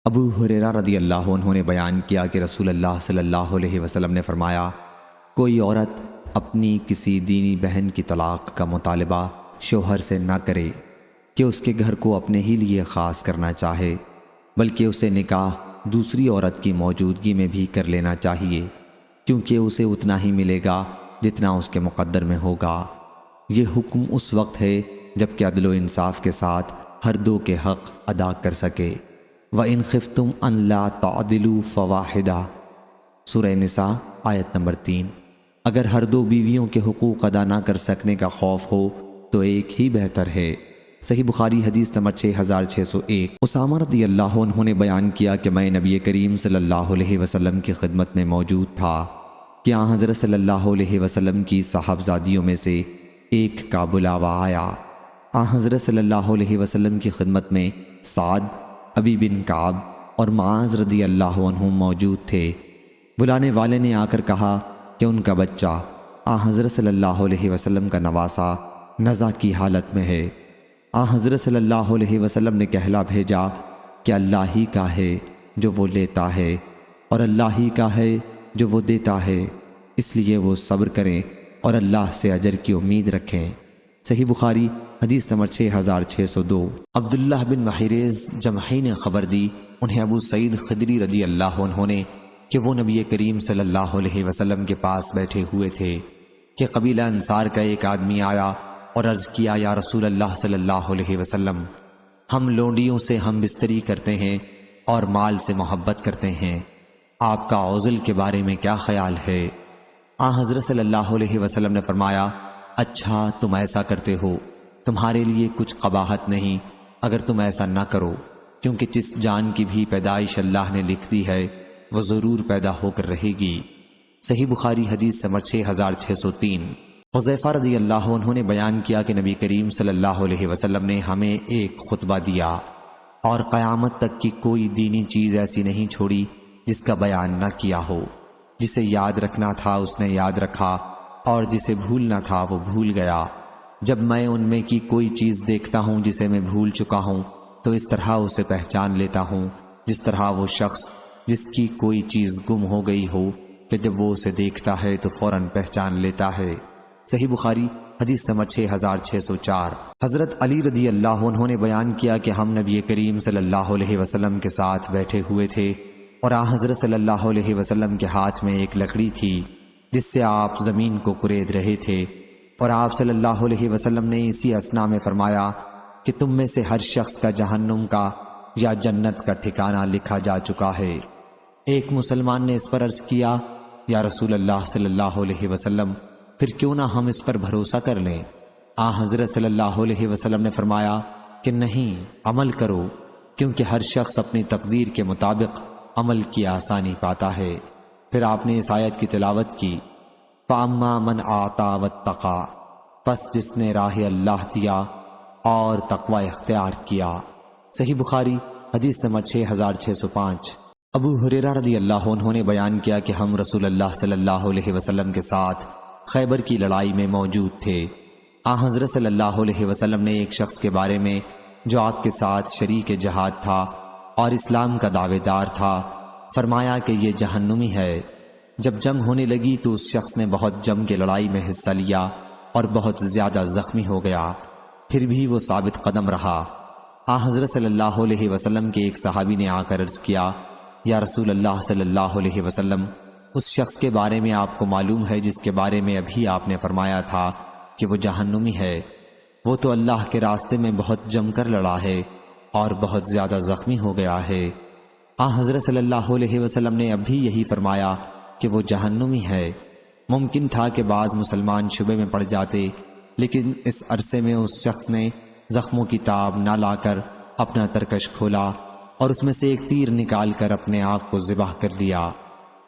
ابو ہریرہ رضی اللہ عنہ نے بیان کیا کہ رسول اللہ صلی اللہ علیہ وسلم نے فرمایا، کوئی عورت اپنی کسی دینی بہن کی طلاق کا مطالبہ شوہر سے نہ کرے کہ اس کے گھر کو اپنے ہی لیے خاص کرنا چاہے، بلکہ اسے نکاح دوسری عورت کی موجودگی میں بھی کر لینا چاہیے، کیونکہ اسے اتنا ہی ملے گا جتنا اس کے مقدر میں ہوگا۔ یہ حکم اس وقت ہے جب کہ عدل و انصاف کے ساتھ ہر دو کے حق ادا کر سکے۔ وَإِنْ خِفْتُمْ أَنْ لَا تَعْدِلُوا فَوَاحِدَةً سورہ نساء آیت نمبر 3۔ اگر ہر دو بیویوں کے حقوق ادا نہ کر سکنے کا خوف ہو تو ایک ہی بہتر ہے۔ صحیح بخاری حدیث نمبر 6601۔ اسامہ رضی اللہ عنہ نے بیان کیا کہ میں نبی کریم صلی اللہ علیہ وسلم کی خدمت میں موجود تھا کہ آن حضرت صلی اللہ علیہ وسلم کی صاحبزادیوں میں سے ایک کا بلاوا آیا۔ آن حضرت صلی اللہ علیہ وسلم کی خدمت میں سعد، ابی بن کعب اور معاذ رضی اللہ عنہ موجود تھے۔ بلانے والے نے آ کر کہا کہ ان کا بچہ آن حضرت صلی اللہ علیہ وسلم کا نواسہ نزع کی حالت میں ہے۔ آن حضرت صلی اللہ علیہ وسلم نے کہلا بھیجا کہ اللہ ہی کا ہے جو وہ لیتا ہے اور اللہ ہی کا ہے جو وہ دیتا ہے، اس لیے وہ صبر کریں اور اللہ سے اجر کی امید رکھیں۔ صحیح بخاری حدیث نمبر 6602۔ عبداللہ بن محیریز جمحی نے خبر دی، انہیں ابو سعید خدری رضی اللہ عنہ نے، کہ وہ نبی کریم صلی اللہ علیہ وسلم کے پاس بیٹھے ہوئے تھے کہ قبیلہ انصار کا ایک آدمی آیا اور عرض کیا، یا رسول اللہ صلی اللہ علیہ وسلم، ہم لونڈیوں سے ہم بستری کرتے ہیں اور مال سے محبت کرتے ہیں، آپ کا عزل کے بارے میں کیا خیال ہے؟ آن حضرت صلی اللہ علیہ وسلم نے فرمایا، اچھا تم ایسا کرتے ہو، تمہارے لیے کچھ قباحت نہیں اگر تم ایسا نہ کرو، کیونکہ جس جان کی بھی پیدائش اللہ نے لکھ دی ہے وہ ضرور پیدا ہو کر رہے گی۔ صحیح بخاری حدیث نمبر 6603۔ حذیفہ رضی اللہ عنہ نے بیان کیا کہ نبی کریم صلی اللہ علیہ وسلم نے ہمیں ایک خطبہ دیا اور قیامت تک کی کوئی دینی چیز ایسی نہیں چھوڑی جس کا بیان نہ کیا ہو۔ جسے یاد رکھنا تھا اس نے یاد رکھا اور جسے بھولنا تھا وہ بھول گیا۔ جب میں ان میں کی کوئی چیز دیکھتا ہوں جسے میں بھول چکا ہوں تو اس طرح اسے پہچان لیتا ہوں جس طرح وہ شخص جس کی کوئی چیز گم ہو گئی ہو کہ جب وہ اسے دیکھتا ہے تو فوراً پہچان لیتا ہے۔ صحیح بخاری حدیث نمبر 6604۔ حضرت علی رضی اللہ عنہ نے بیان کیا کہ ہم نبی کریم صلی اللہ علیہ وسلم کے ساتھ بیٹھے ہوئے تھے اور آن حضرت صلی اللہ علیہ وسلم کے ہاتھ میں ایک لکڑی تھی جس سے آپ زمین کو کورید رہے تھے، اور آپ صلی اللہ علیہ وسلم نے اسی اثنا میں فرمایا کہ تم میں سے ہر شخص کا جہنم کا یا جنت کا ٹھکانہ لکھا جا چکا ہے۔ ایک مسلمان نے اس پر عرض کیا، یا رسول اللہ صلی اللہ علیہ وسلم، پھر کیوں نہ ہم اس پر بھروسہ کر لیں؟ آن حضرت صلی اللہ علیہ وسلم نے فرمایا کہ نہیں، عمل کرو، کیونکہ ہر شخص اپنی تقدیر کے مطابق عمل کی آسانی پاتا ہے۔ پھر آپ نے اس آیت کی تلاوت کی، فَأَمَّا مَنْ أَعْطَىٰ وَاتَّقَىٰ، پس جس نے راہ اللہ دیا اور تقوی اختیار کیا۔ صحیح بخاری حدیث نمبر 6605۔ ابو ہریرہ رضی اللہ عنہ نے بیان کیا کہ ہم رسول اللہ صلی اللہ علیہ وسلم کے ساتھ خیبر کی لڑائی میں موجود تھے۔ آن حضرت صلی اللہ علیہ وسلم نے ایک شخص کے بارے میں جو آپ کے ساتھ شریک جہاد تھا اور اسلام کا دعوے دار تھا فرمایا کہ یہ جہنمی ہے۔ جب جنگ ہونے لگی تو اس شخص نے بہت جم کے لڑائی میں حصہ لیا اور بہت زیادہ زخمی ہو گیا، پھر بھی وہ ثابت قدم رہا۔ آن حضرت صلی اللہ علیہ وسلم کے ایک صحابی نے آ کر عرض کیا، یا رسول اللہ صلی اللہ علیہ وسلم، اس شخص کے بارے میں آپ کو معلوم ہے جس کے بارے میں ابھی آپ نے فرمایا تھا کہ وہ جہنمی ہے؟ وہ تو اللہ کے راستے میں بہت جم کر لڑا ہے اور بہت زیادہ زخمی ہو گیا ہے۔ آن حضرت صلی اللہ علیہ وسلم نے اب بھی یہی فرمایا کہ وہ جہنمی ہے۔ ممکن تھا کہ بعض مسلمان شبے میں پڑ جاتے، لیکن اس عرصے میں اس شخص نے زخموں کی تاب نہ لا کر اپنا ترکش کھولا اور اس میں سے ایک تیر نکال کر اپنے آپ کو ذبح کر لیا۔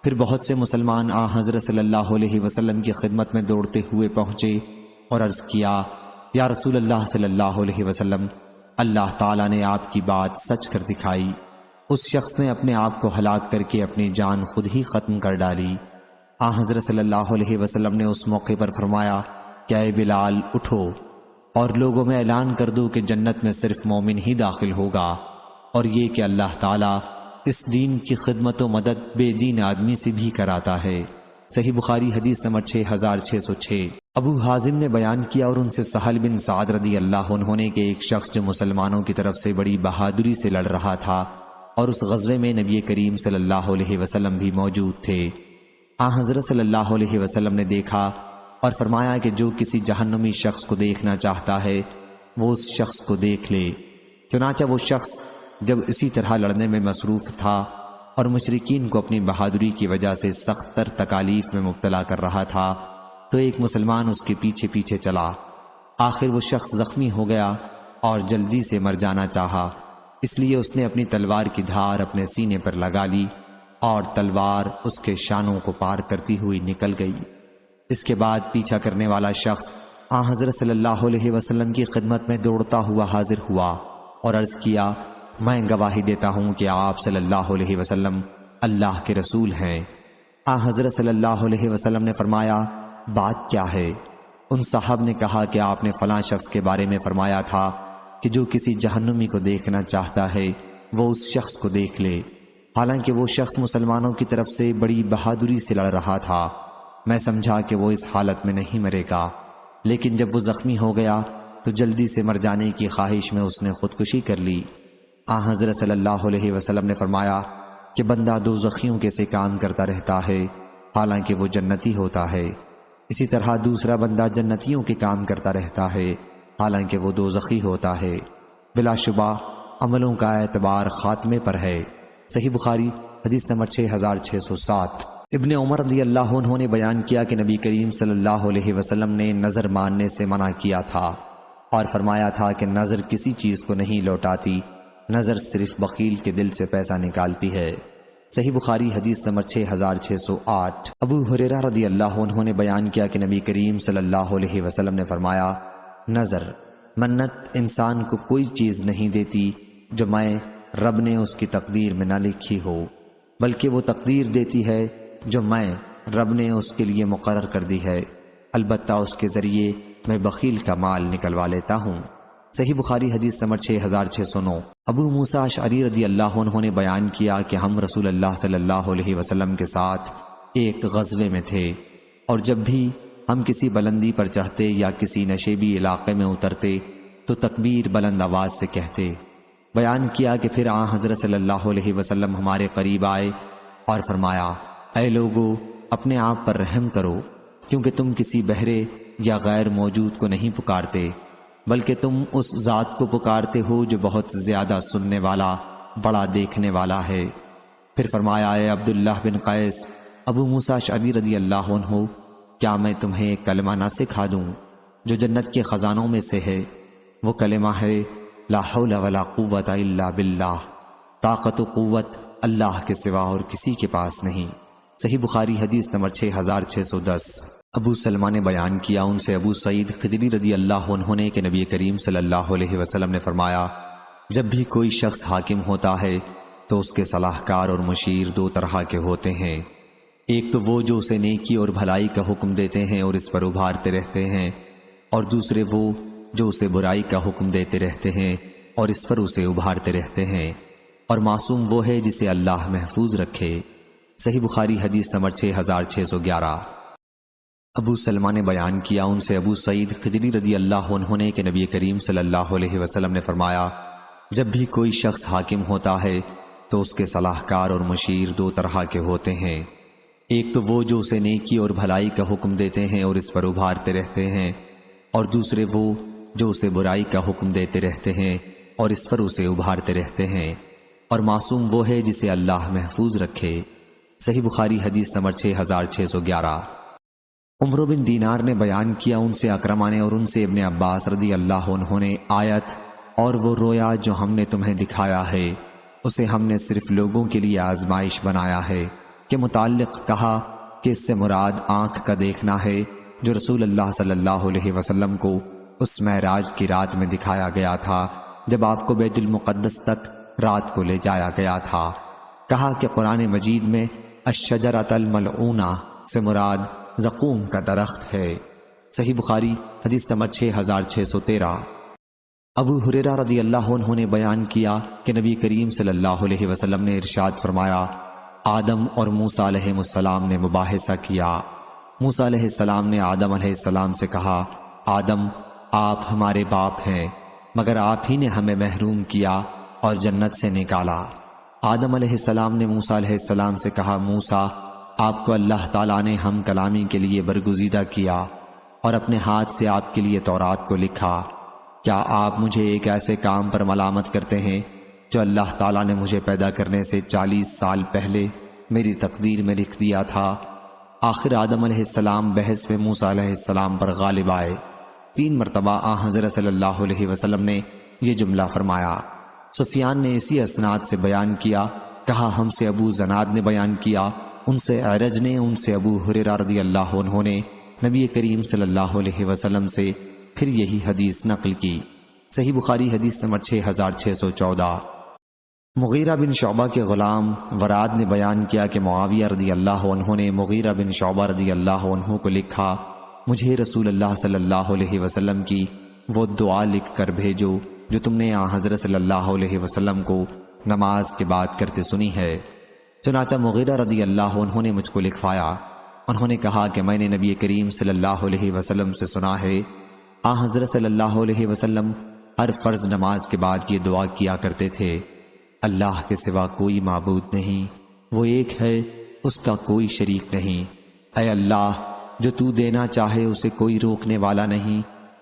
پھر بہت سے مسلمان آن حضرت صلی اللہ علیہ وسلم کی خدمت میں دوڑتے ہوئے پہنچے اور عرض کیا، یا رسول اللہ صلی اللہ علیہ وسلم، اللہ تعالیٰ نے آپ کی بات سچ کر دکھائی۔ اس شخص نے اپنے آپ کو ہلاک کر کے اپنی جان خود ہی ختم کر ڈالی۔ آن حضرت صلی اللہ علیہ وسلم نے اس موقع پر فرمایا کہ اے بلال، اٹھو اور لوگوں میں اعلان کر دو کہ جنت میں صرف مومن ہی داخل ہوگا، اور یہ کہ اللہ تعالیٰ اس دین کی خدمت و مدد بے دین آدمی سے بھی کراتا ہے۔ صحیح بخاری حدیث نمبر 6606۔ ابو حازم نے بیان کیا اور ان سے سہل بن سعد رضی اللہ عنہ نے کہ ایک شخص جو مسلمانوں کی طرف سے بڑی بہادری سے لڑ رہا تھا اور اس غزوے میں نبی کریم صلی اللہ علیہ وسلم بھی موجود تھے، حضرت صلی اللہ علیہ وسلم نے دیکھا اور فرمایا کہ جو کسی جہنمی شخص کو دیکھنا چاہتا ہے وہ اس شخص کو دیکھ لے۔ چنانچہ وہ شخص جب اسی طرح لڑنے میں مصروف تھا اور مشرکین کو اپنی بہادری کی وجہ سے سخت تر تکالیف میں مبتلا کر رہا تھا تو ایک مسلمان اس کے پیچھے پیچھے چلا۔ آخر وہ شخص زخمی ہو گیا اور جلدی سے مر جانا چاہا، اس لیے اس نے اپنی تلوار کی دھار اپنے سینے پر لگا لی اور تلوار اس کے شانوں کو پار کرتی ہوئی نکل گئی۔ اس کے بعد پیچھا کرنے والا شخص حضرت صلی اللہ علیہ وسلم کی خدمت میں دوڑتا ہوا حاضر ہوا اور عرض کیا، میں گواہی دیتا ہوں کہ آپ صلی اللہ علیہ وسلم اللہ کے رسول ہیں۔ حضرت صلی اللہ علیہ وسلم نے فرمایا، بات کیا ہے؟ ان صاحب نے کہا کہ آپ نے فلاں شخص کے بارے میں فرمایا تھا کہ جو کسی جہنمی کو دیکھنا چاہتا ہے وہ اس شخص کو دیکھ لے۔ حالانکہ وہ شخص مسلمانوں کی طرف سے بڑی بہادری سے لڑ رہا تھا۔ میں سمجھا کہ وہ اس حالت میں نہیں مرے گا، لیکن جب وہ زخمی ہو گیا تو جلدی سے مر جانے کی خواہش میں اس نے خودکشی کر لی۔ حضرت صلی اللہ علیہ وسلم نے فرمایا کہ بندہ دوزخیوں کے سے کام کرتا رہتا ہے حالانکہ وہ جنتی ہوتا ہے، اسی طرح دوسرا بندہ جنتیوں کے کام کرتا رہتا ہے حالانکہ وہ دوزخی ہوتا ہے۔ بلا شبہ عملوں کا اعتبار خاتمے پر ہے۔ صحیح بخاری حدیث نمبر 6607۔ ابن عمر رضی اللہ عنہ نے بیان کیا کہ نبی کریم صلی اللہ علیہ وسلم نے نظر ماننے سے منع کیا تھا اور فرمایا تھا کہ نظر کسی چیز کو نہیں لوٹاتی، نظر صرف بخیل کے دل سے پیسہ نکالتی ہے۔ صحیح بخاری حدیث نمبر 6608۔ ابو ہریرہ رضی اللہ عنہ نے بیان کیا کہ نبی کریم صلی اللہ علیہ وسلم نے فرمایا، نظر منت انسان کو کوئی چیز نہیں دیتی جو میں رب نے اس کی تقدیر میں نہ لکھی ہو، بلکہ وہ تقدیر دیتی ہے جو میں رب نے اس کے لیے مقرر کر دی ہے، البتہ اس کے ذریعے میں بخیل کا مال نکلوا لیتا ہوں۔ صحیح بخاری حدیث نمبر 6609۔ ابو موسیٰ اشعری رضی اللہ عنہ نے بیان کیا کہ ہم رسول اللہ صلی اللہ علیہ وسلم کے ساتھ ایک غزوے میں تھے، اور جب بھی ہم کسی بلندی پر چڑھتے یا کسی نشیبی علاقے میں اترتے تو تکبیر بلند آواز سے کہتے۔ بیان کیا کہ پھر حضرت صلی اللہ علیہ وسلم ہمارے قریب آئے اور فرمایا، اے لوگو، اپنے آپ پر رحم کرو، کیونکہ تم کسی بہرے یا غیر موجود کو نہیں پکارتے، بلکہ تم اس ذات کو پکارتے ہو جو بہت زیادہ سننے والا، بڑا دیکھنے والا ہے۔ پھر فرمایا، اے عبداللہ بن قیس، ابو موسیٰ اشعری رضی اللہ عنہ، کیا میں تمہیں ایک کلمہ نہ سکھا دوں جو جنت کے خزانوں میں سے ہے؟ وہ کلمہ ہے لا حول ولا قوت الا باللہ، طاقت و قوت اللہ کے سوا اور کسی کے پاس نہیں۔ صحیح بخاری حدیث نمبر 6610۔ ابو سلمہ نے بیان کیا ان سے ابو سعید خدری رضی اللہ عنہ نے کہ نبی کریم صلی اللہ علیہ وسلم نے فرمایا، جب بھی کوئی شخص حاکم ہوتا ہے تو اس کے صلاح کار اور مشیر دو طرح کے ہوتے ہیں، ایک تو وہ جو اسے نیکی اور بھلائی کا حکم دیتے ہیں اور اس پر ابھارتے رہتے ہیں، اور دوسرے وہ جو اسے برائی کا حکم دیتے رہتے ہیں اور اس پر اسے ابھارتے رہتے ہیں، اور معصوم وہ ہے جسے اللہ محفوظ رکھے۔ صحیح بخاری حدیث نمبر 6611۔ ابو سلمہ نے بیان کیا ان سے ابو سعید خدری رضی اللہ عنہ نے کہ نبی کریم صلی اللہ علیہ وسلم نے فرمایا، جب بھی کوئی شخص حاکم ہوتا ہے تو اس کے صلاح کار اور مشیر دو طرح کے ہوتے ہیں، ایک تو وہ جو اسے نیکی اور بھلائی کا حکم دیتے ہیں اور اس پر ابھارتے رہتے ہیں، اور دوسرے وہ جو اسے برائی کا حکم دیتے رہتے ہیں اور اس پر اسے ابھارتے رہتے ہیں، اور معصوم وہ ہے جسے اللہ محفوظ رکھے۔ صحیح بخاری حدیث نمبر 6611۔ عمرو بن دینار نے بیان کیا ان سے اکرمہ نے اور ان سے ابن عباس رضی اللہ عنہ نے آیت اور وہ رویا جو ہم نے تمہیں دکھایا ہے اسے ہم نے صرف لوگوں کے لیے آزمائش بنایا ہے کے متعلق کہا کہ اس سے مراد آنکھ کا دیکھنا ہے جو رسول اللہ صلی اللہ علیہ وسلم کو اس معراج کی رات میں دکھایا گیا تھا جب آپ کو بیت المقدس تک رات کو لے جایا گیا تھا۔ کہا کہ قرآن مجید میں الشجرۃ الملعونہ سے مراد زقوم کا درخت ہے۔ صحیح بخاری حدیث نمبر 6613۔ ابو ہریرہ رضی اللہ عنہ نے بیان کیا کہ نبی کریم صلی اللہ علیہ وسلم نے ارشاد فرمایا، آدم اور موسیٰ علیہ السلام نے مباحثہ کیا۔ موسیٰ علیہ السلام نے آدم علیہ السلام سے کہا، آدم آپ ہمارے باپ ہیں، مگر آپ ہی نے ہمیں محروم کیا اور جنت سے نکالا۔ آدم علیہ السلام نے موسیٰ علیہ السلام سے کہا، موسیٰ آپ کو اللہ تعالیٰ نے ہم کلامی کے لیے برگزیدہ کیا اور اپنے ہاتھ سے آپ کے لیے تورات کو لکھا، کیا آپ مجھے ایک ایسے کام پر ملامت کرتے ہیں جو اللہ تعالیٰ نے مجھے پیدا کرنے سے 40 سال پہلے میری تقدیر میں لکھ دیا تھا؟ آخر آدم علیہ السلام بحث میں موسیٰ علیہ السلام پر غالب آئے۔ 3 مرتبہ حضرت صلی اللہ علیہ وسلم نے یہ جملہ فرمایا۔ سفیان نے اسی اسناد سے بیان کیا، کہا ہم سے ابو زناد نے بیان کیا، ان سے اعرج نے، ان سے ابو ہریرہ رضی اللہ عنہ نے نبی کریم صلی اللہ علیہ وسلم سے پھر یہی حدیث نقل کی۔ صحیح بخاری حدیث نمبر 6614۔ مغیرہ بن شعبہ کے غلام وراد نے بیان کیا کہ معاویہ رضی اللہ عنہ نے مغیرہ بن شعبہ رضی اللہ عنہ کو لکھا، مجھے رسول اللہ صلی اللہ علیہ وسلم کی وہ دعا لکھ کر بھیجو جو تم نے حضرت صلی اللہ علیہ وسلم کو نماز کے بعد کرتے سنی ہے۔ چنانچہ مغیرہ رضی اللہ عنہ نے مجھ کو لکھوایا۔ انہوں نے کہا کہ میں نے نبی کریم صلی اللہ علیہ وسلم سے سنا ہے، حضرت صلی اللہ علیہ وسلم ہر فرض نماز کے بعد یہ دعا کیا کرتے تھے، اللہ کے سوا کوئی معبود نہیں، وہ ایک ہے، اس کا کوئی شریک نہیں۔ اے اللہ، جو تو دینا چاہے اسے کوئی روکنے والا نہیں،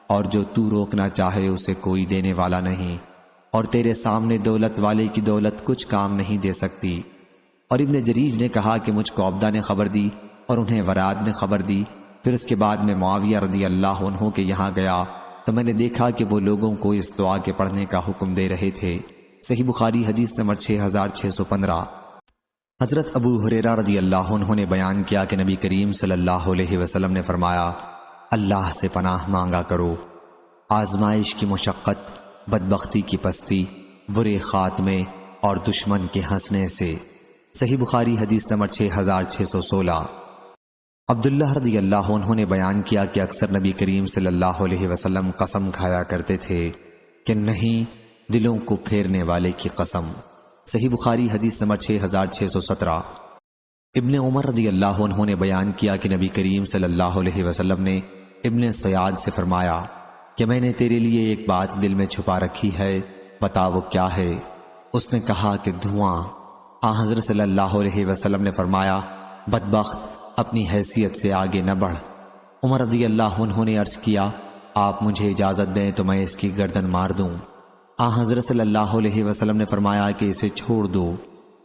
اور جو تو روکنا چاہے اسے کوئی دینے والا نہیں، اور تیرے سامنے دولت والے کی دولت کچھ کام نہیں دے سکتی۔ اور ابن جریج نے کہا کہ مجھ کو عبدہ نے خبر دی اور انہیں وراد نے خبر دی۔ پھر اس کے بعد میں معاویہ رضی اللہ عنہ کے یہاں گیا تو میں نے دیکھا کہ وہ لوگوں کو اس دعا کے پڑھنے کا حکم دے رہے تھے۔ صحیح بخاری حدیث نمبر 6615۔ حضرت ابو ہریرہ رضی اللہ عنہ نے بیان کیا کہ نبی کریم صلی اللہ علیہ وسلم نے فرمایا، اللہ سے پناہ مانگا کرو آزمائش کی مشقت، بدبختی کی پستی، برے خاتمے اور دشمن کے ہنسنے سے۔ صحیح بخاری حدیث نمبر 6616۔ عبداللہ رضی اللہ عنہ نے بیان کیا کہ اکثر نبی کریم صلی اللہ علیہ وسلم قسم کھایا کرتے تھے کہ نہیں، دلوں کو پھیرنے والے کی قسم۔ صحیح بخاری حدیث نمبر 6617۔ ابن عمر رضی اللہ عنہ نے بیان کیا کہ نبی کریم صلی اللہ علیہ وسلم نے ابن سیاد سے فرمایا کہ میں نے تیرے لیے ایک بات دل میں چھپا رکھی ہے، بتا وہ کیا ہے؟ اس نے کہا کہ دھواں۔ حضرت صلی اللہ علیہ وسلم نے فرمایا، بدبخت، اپنی حیثیت سے آگے نہ بڑھ۔ عمر رضی اللہ عنہ نے عرض کیا، آپ مجھے اجازت دیں تو میں اس کی گردن مار دوں۔ حضرت صلی اللہ علیہ وسلم نے فرمایا کہ اسے چھوڑ دو،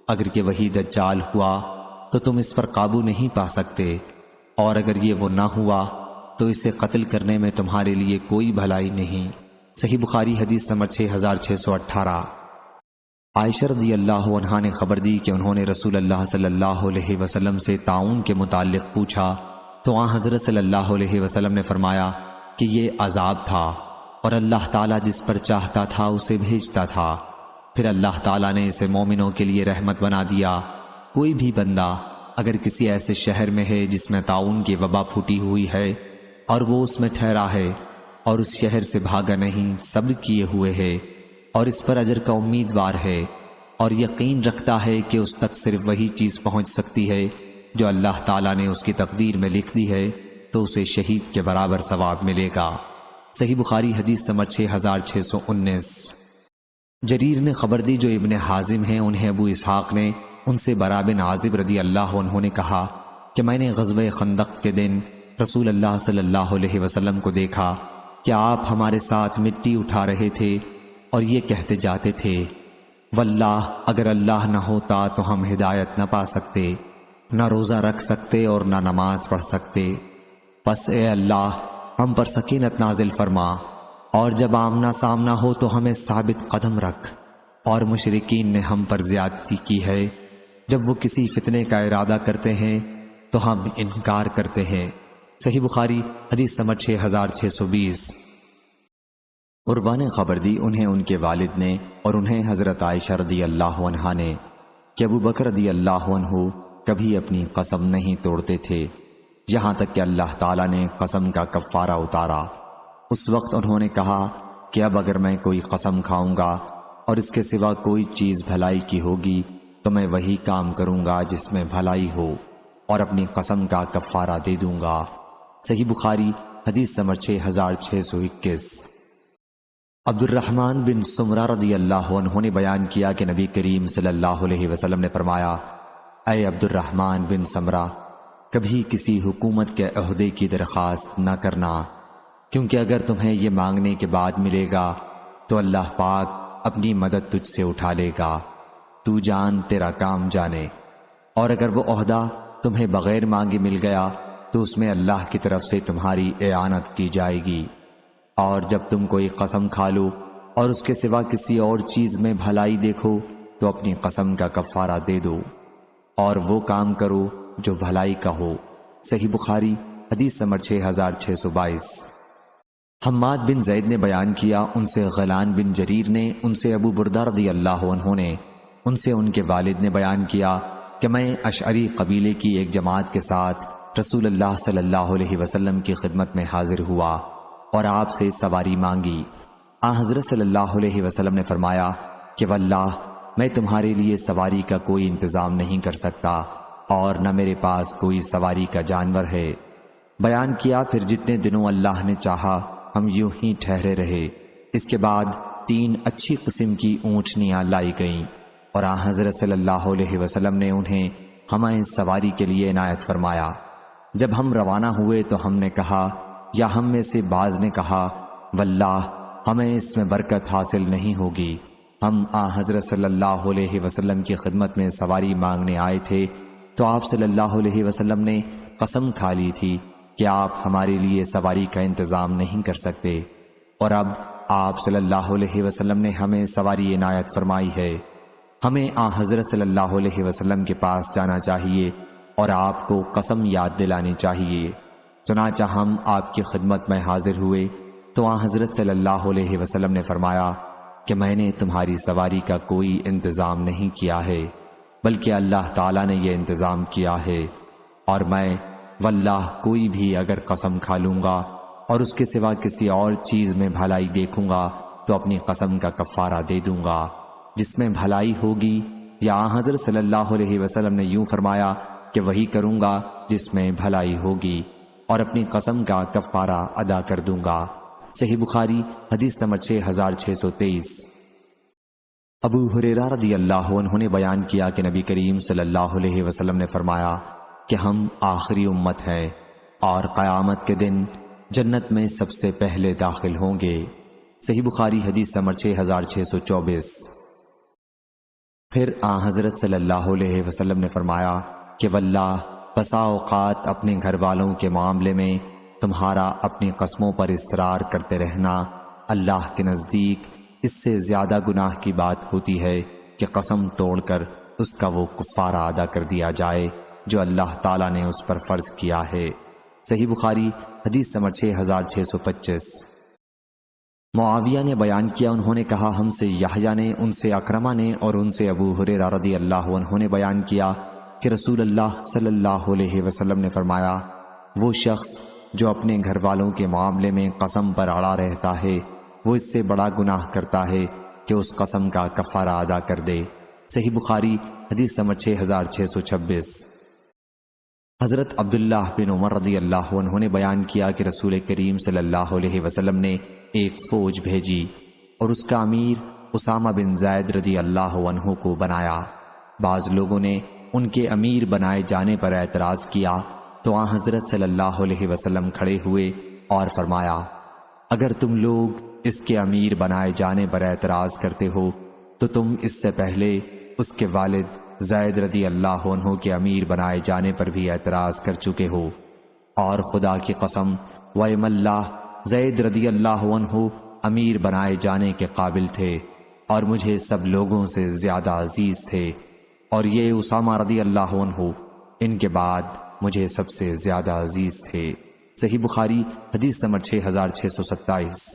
اگر کہ وہی دجال ہوا تو تم اس پر قابو نہیں پا سکتے، اور اگر یہ وہ نہ ہوا تو اسے قتل کرنے میں تمہارے لیے کوئی بھلائی نہیں۔ صحیح بخاری حدیث نمبر 6618۔ عائشہ رضی اللہ عنہا نے خبر دی کہ انہوں نے رسول اللہ صلی اللہ علیہ وسلم سے طاعون کے متعلق پوچھا تو حضرت صلی اللہ علیہ وسلم نے فرمایا کہ یہ عذاب تھا اور اللہ تعالیٰ جس پر چاہتا تھا اسے بھیجتا تھا، پھر اللہ تعالیٰ نے اسے مومنوں کے لیے رحمت بنا دیا۔ کوئی بھی بندہ اگر کسی ایسے شہر میں ہے جس میں طاعون کی وبا پھوٹی ہوئی ہے اور وہ اس میں ٹھہرا ہے اور اس شہر سے بھاگا نہیں، صبر کیے ہوئے ہے اور اس پر اجر کا امیدوار ہے اور یقین رکھتا ہے کہ اس تک صرف وہی چیز پہنچ سکتی ہے جو اللہ تعالیٰ نے اس کی تقدیر میں لکھ دی ہے، تو اسے شہید کے برابر ثواب ملے گا۔ صحیح بخاری حدیث نمبر 6619۔ جریر نے خبر دی جو ابن حازم ہیں، انہیں ابو اسحاق نے ان سے برا بن عازب رضی اللہ عنہ نے کہا کہ میں نے غزوہ خندق کے دن رسول اللہ صلی اللہ علیہ وسلم کو دیکھا کہ آپ ہمارے ساتھ مٹی اٹھا رہے تھے اور یہ کہتے جاتے تھے، واللہ اگر اللہ نہ ہوتا تو ہم ہدایت نہ پا سکتے، نہ روزہ رکھ سکتے اور نہ نماز پڑھ سکتے، پس اے اللہ ہم پر سکینت نازل فرما، اور جب آمنا سامنا ہو تو ہمیں ثابت قدم رکھ۔ اور مشرکین نے ہم پر زیادتی کی ہے، جب وہ کسی فتنے کا ارادہ کرتے ہیں تو ہم انکار کرتے ہیں۔ صحیح بخاری حدیث نمبر 6620۔ عروہ نے خبر دی، انہیں ان کے والد نے اور انہیں حضرت عائشہ رضی اللہ عنہا نے، کہ ابو بکر رضی اللہ عنہ کبھی اپنی قسم نہیں توڑتے تھے، یہاں تک کہ اللہ تعالیٰ نے قسم کا کفارہ اتارا۔ اس وقت انہوں نے کہا کہ اب اگر میں کوئی قسم کھاؤں گا اور اس کے سوا کوئی چیز بھلائی کی ہوگی تو میں وہی کام کروں گا جس میں بھلائی ہو اور اپنی قسم کا کفارہ دے دوں گا۔ صحیح بخاری حدیث نمبر 6621۔ عبد الرحمن بن سمرہ رضی اللہ عنہ نے بیان کیا کہ نبی کریم صلی اللہ علیہ وسلم نے فرمایا، اے عبد الرحمن بن سمرہ، کبھی کسی حکومت کے عہدے کی درخواست نہ کرنا، کیونکہ اگر تمہیں یہ مانگنے کے بعد ملے گا تو اللہ پاک اپنی مدد تجھ سے اٹھا لے گا، تو جان تیرا کام جانے۔ اور اگر وہ عہدہ تمہیں بغیر مانگے مل گیا تو اس میں اللہ کی طرف سے تمہاری اعانت کی جائے گی۔ اور جب تم کوئی قسم کھا لو اور اس کے سوا کسی اور چیز میں بھلائی دیکھو تو اپنی قسم کا کفارہ دے دو اور وہ کام کرو جو بھلائی کا ہو۔ صحیح بخاری حدیث نمبر 6622۔ حماد بن زید نے بیان کیا، ان سے غیلان بن جریر نے، ان سے ابو بردہ رضی اللہ عنہ نے، ان سے ان کے والد نے بیان کیا کہ میں اشعری قبیلے کی ایک جماعت کے ساتھ رسول اللہ صلی اللہ علیہ وسلم کی خدمت میں حاضر ہوا اور آپ سے سواری مانگی۔ حضرت صلی اللہ علیہ وسلم نے فرمایا کہ واللہ میں تمہارے لیے سواری کا کوئی انتظام نہیں کر سکتا اور نہ میرے پاس کوئی سواری کا جانور ہے۔ بیان کیا پھر جتنے دنوں اللہ نے چاہا ہم یوں ہی ٹھہرے رہے۔ اس کے بعد 3 اچھی قسم کی اونٹنیاں لائی گئیں اور حضرت صلی اللہ علیہ وسلم نے انہیں ہمیں سواری کے لیے عنایت فرمایا۔ جب ہم روانہ ہوئے تو ہم نے کہا، یا ہم میں سے بعض نے کہا، واللہ ہمیں اس میں برکت حاصل نہیں ہوگی، ہم حضرت صلی اللہ علیہ وسلم کی خدمت میں سواری مانگنے آئے تھے تو آپ صلی اللہ علیہ وسلم نے قسم کھا لی تھی کہ آپ ہمارے لیے سواری کا انتظام نہیں کر سکتے، اور اب آپ صلی اللہ علیہ وسلم نے ہمیں سواری عنایت فرمائی ہے۔ ہمیں حضرت صلی اللہ علیہ وسلم کے پاس جانا چاہیے اور آپ کو قسم یاد دلانی چاہیے۔ چنانچہ ہم آپ کی خدمت میں حاضر ہوئے تو حضرت صلی اللہ علیہ وسلم نے فرمایا کہ میں نے تمہاری سواری کا کوئی انتظام نہیں کیا ہے بلکہ اللہ تعالیٰ نے یہ انتظام کیا ہے، اور میں واللہ کوئی بھی اگر قسم کھا لوں گا اور اس کے سوا کسی اور چیز میں بھلائی دیکھوں گا تو اپنی قسم کا کفارہ دے دوں گا جس میں بھلائی ہوگی، یا حضرت صلی اللہ علیہ وسلم نے یوں فرمایا کہ وہی کروں گا جس میں بھلائی ہوگی اور اپنی قسم کا کفارہ ادا کر دوں گا۔ صحیح بخاری حدیث نمبر 6623۔ ابو ہریرہ رضی اللہ عنہ نے بیان کیا کہ نبی کریم صلی اللہ علیہ وسلم نے فرمایا کہ ہم آخری امت ہیں اور قیامت کے دن جنت میں سب سے پہلے داخل ہوں گے۔ صحیح بخاری حدیث نمبر 6624۔ پھر حضرت صلی اللہ علیہ وسلم نے فرمایا کہ واللہ بسا اوقات اپنے گھر والوں کے معاملے میں تمہارا اپنی قسموں پر اصرار کرتے رہنا اللہ کے نزدیک اس سے زیادہ گناہ کی بات ہوتی ہے کہ قسم توڑ کر اس کا وہ کفارہ ادا کر دیا جائے جو اللہ تعالیٰ نے اس پر فرض کیا ہے۔ صحیح بخاری حدیث نمبر 6625۔ معاویہ نے بیان کیا، انہوں نے کہا ہم سے یحییٰ نے، ان سے اکرمہ نے اور ان سے ابو ہریرہ رضی اللہ عنہ نے بیان کیا کہ رسول اللہ صلی اللہ علیہ وسلم نے فرمایا، وہ شخص جو اپنے گھر والوں کے معاملے میں قسم پر اڑا رہتا ہے وہ اس سے بڑا گناہ کرتا ہے کہ اس قسم کا کفارہ ادا کر دے۔ صحیح بخاری حدیث نمبر 6626۔ حضرت عبداللہ بن عمر رضی اللہ عنہ نے بیان کیا کہ رسول کریم صلی اللہ علیہ وسلم نے ایک فوج بھیجی اور اس کا امیر اسامہ بن زید رضی اللہ عنہ کو بنایا۔ بعض لوگوں نے ان کے امیر بنائے جانے پر اعتراض کیا تو حضرت صلی اللہ علیہ وسلم کھڑے ہوئے اور فرمایا، اگر تم لوگ اس کے امیر بنائے جانے پر اعتراض کرتے ہو تو تم اس سے پہلے اس کے والد زید رضی اللہ عنہ کے امیر بنائے جانے پر بھی اعتراض کر چکے ہو، اور خدا کی قسم وَإِمَ اللَّهِ زید رضی اللہ عنہ امیر بنائے جانے کے قابل تھے اور مجھے سب لوگوں سے زیادہ عزیز تھے، اور یہ اسامہ رضی اللہ عنہ ان کے بعد مجھے سب سے زیادہ عزیز تھے۔ صحیح بخاری حدیث نمبر 6627۔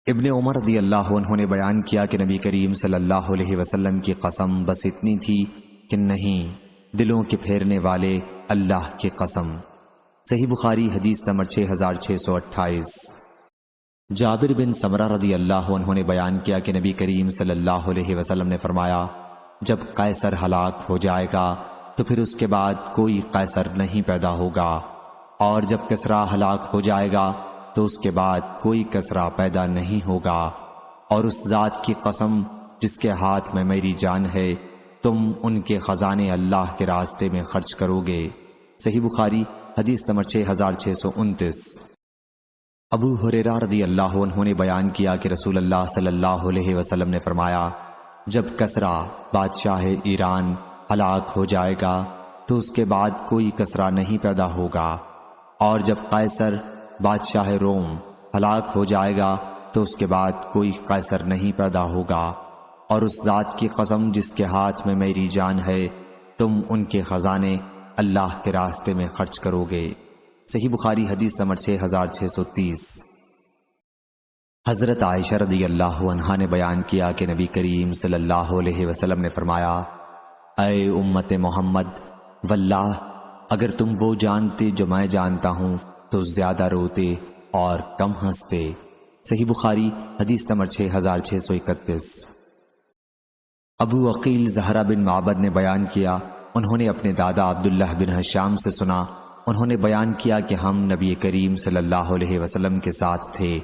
ابن عمر رضی اللہ عنہ نے بیان کیا کہ نبی کریم صلی اللہ علیہ وسلم کی قسم بس اتنی تھی کہ نہیں، دلوں کے پھیرنے والے اللہ کی قسم۔ صحیح بخاری حدیث نمبر 6628۔ جابر بن سمرہ رضی اللہ عنہ نے بیان کیا کہ نبی کریم صلی اللہ علیہ وسلم نے فرمایا، جب قیصر ہلاک ہو جائے گا تو پھر اس کے بعد کوئی قیصر نہیں پیدا ہوگا، اور جب کسریٰ ہلاک ہو جائے گا تو اس کے بعد کوئی کسریٰ پیدا نہیں ہوگا، اور اس ذات کی قسم جس کے ہاتھ میں میری جان ہے، تم ان کے خزانے اللہ کے راستے میں خرچ کرو گے۔ صحیح بخاری حدیث نمبر 6629۔ ابو ہریرہ رضی اللہ عنہ نے بیان کیا کہ رسول اللہ صلی اللہ علیہ وسلم نے فرمایا، جب کسریٰ بادشاہ ایران ہلاک ہو جائے گا تو اس کے بعد کوئی کسریٰ نہیں پیدا ہوگا، اور جب قیصر بادشاہ روم ہلاک ہو جائے گا تو اس کے بعد کوئی قیصر نہیں پیدا ہوگا، اور اس ذات کی قسم جس کے ہاتھ میں میری جان ہے، تم ان کے خزانے اللہ کے راستے میں خرچ کرو گے۔ صحیح بخاری حدیث نمبر 6630۔ حضرت عائشہ رضی اللہ عنہا نے بیان کیا کہ نبی کریم صلی اللہ علیہ وسلم نے فرمایا، اے امت محمد، واللہ اگر تم وہ جانتے جو میں جانتا ہوں تو زیادہ روتے اور کم ہنستے۔ صحیح بخاری حدیث نمبر 6631۔ ابو عقیل زہرہ بن معبد نے بیان کیا، انہوں نے اپنے دادا عبداللہ بن حشام سے سنا، انہوں نے بیان کیا کہ ہم نبی کریم صلی اللہ علیہ وسلم کے ساتھ تھے،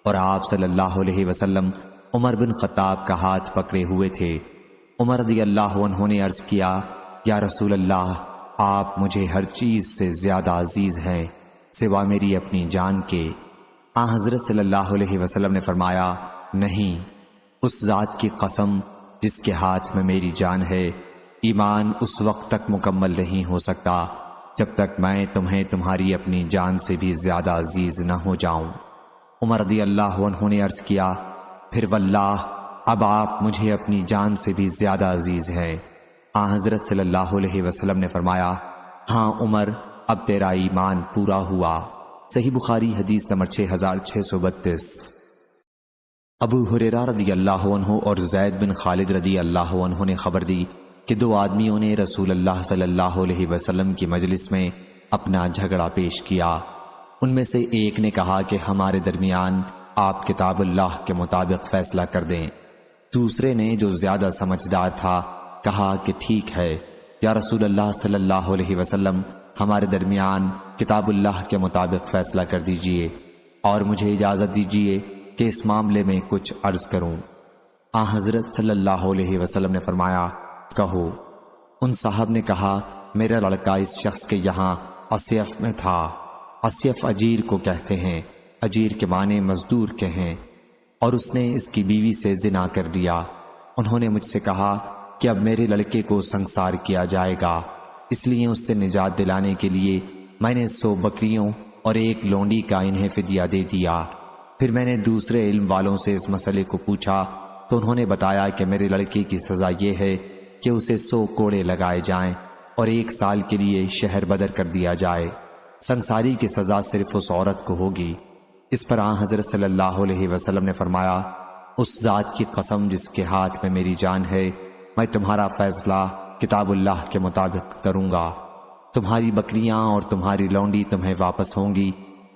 اور آپ صلی اللہ علیہ وسلم عمر بن خطاب کا ہاتھ پکڑے ہوئے تھے۔ عمر رضی اللہ عنہ نے عرض کیا، یا رسول اللہ، آپ مجھے ہر چیز سے زیادہ عزیز ہیں سوا میری اپنی جان کے۔ حضرت صلی اللہ علیہ وسلم نے فرمایا، نہیں، اس ذات کی قسم جس کے ہاتھ میں میری جان ہے، ایمان اس وقت تک مکمل نہیں ہو سکتا جب تک میں تمہیں تمہاری اپنی جان سے بھی زیادہ عزیز نہ ہو جاؤں۔ عمر رضی اللہ عنہ نے عرض کیا، پھر واللہ اب آپ مجھے اپنی جان سے بھی زیادہ عزیز ہیں۔ حضرت صلی اللہ علیہ وسلم نے فرمایا، ہاں عمر، اب تیرا ایمان پورا ہوا۔ صحیح بخاری حدیث نمبر 6632۔ ابو ہریرہ رضی اللہ عنہ اور زید بن خالد رضی اللہ عنہ نے خبر دی کہ دو آدمیوں نے رسول اللہ صلی اللہ علیہ وسلم کی مجلس میں اپنا جھگڑا پیش کیا۔ ان میں سے ایک نے کہا کہ ہمارے درمیان آپ کتاب اللہ کے مطابق فیصلہ کر دیں۔ دوسرے نے، جو زیادہ سمجھدار تھا، کہا کہ ٹھیک ہے یا رسول اللہ صلی اللہ علیہ وسلم، ہمارے درمیان کتاب اللہ کے مطابق فیصلہ کر دیجئے، اور مجھے اجازت دیجئے کہ اس معاملے میں کچھ عرض کروں۔ حضرت صلی اللہ علیہ وسلم نے فرمایا، کہو۔ ان صاحب نے کہا، میرا لڑکا اس شخص کے یہاں اسیف میں تھا۔ اسیف اجیر کو کہتے ہیں، اجیر کے معنی مزدور کے ہیں، اور اس نے اس کی بیوی سے زنا کر دیا۔ انہوں نے مجھ سے کہا کہ اب میرے لڑکے کو سنسار کیا جائے گا، اس لیے اس سے نجات دلانے کے لیے میں نے 100 بکریوں اور 1 لونڈی کا انہیں فدیہ دے دیا۔ پھر میں نے دوسرے علم والوں سے اس مسئلے کو پوچھا تو انہوں نے بتایا کہ میرے لڑکے کی سزا یہ ہے کہ اسے 100 کوڑے لگائے جائیں اور 1 سال کے لیے شہر بدر کر دیا جائے۔ سنساری کی سزا صرف اس عورت کو ہوگی۔ اس پر حضرت صلی اللہ علیہ وسلم نے فرمایا، اس ذات کی قسم جس کے ہاتھ میں میری جان ہے، میں تمہارا فیصلہ کتاب اللہ کے مطابق کروں گا۔ تمہاری بکریاں اور تمہاری لونڈی تمہیں واپس ہوں گی۔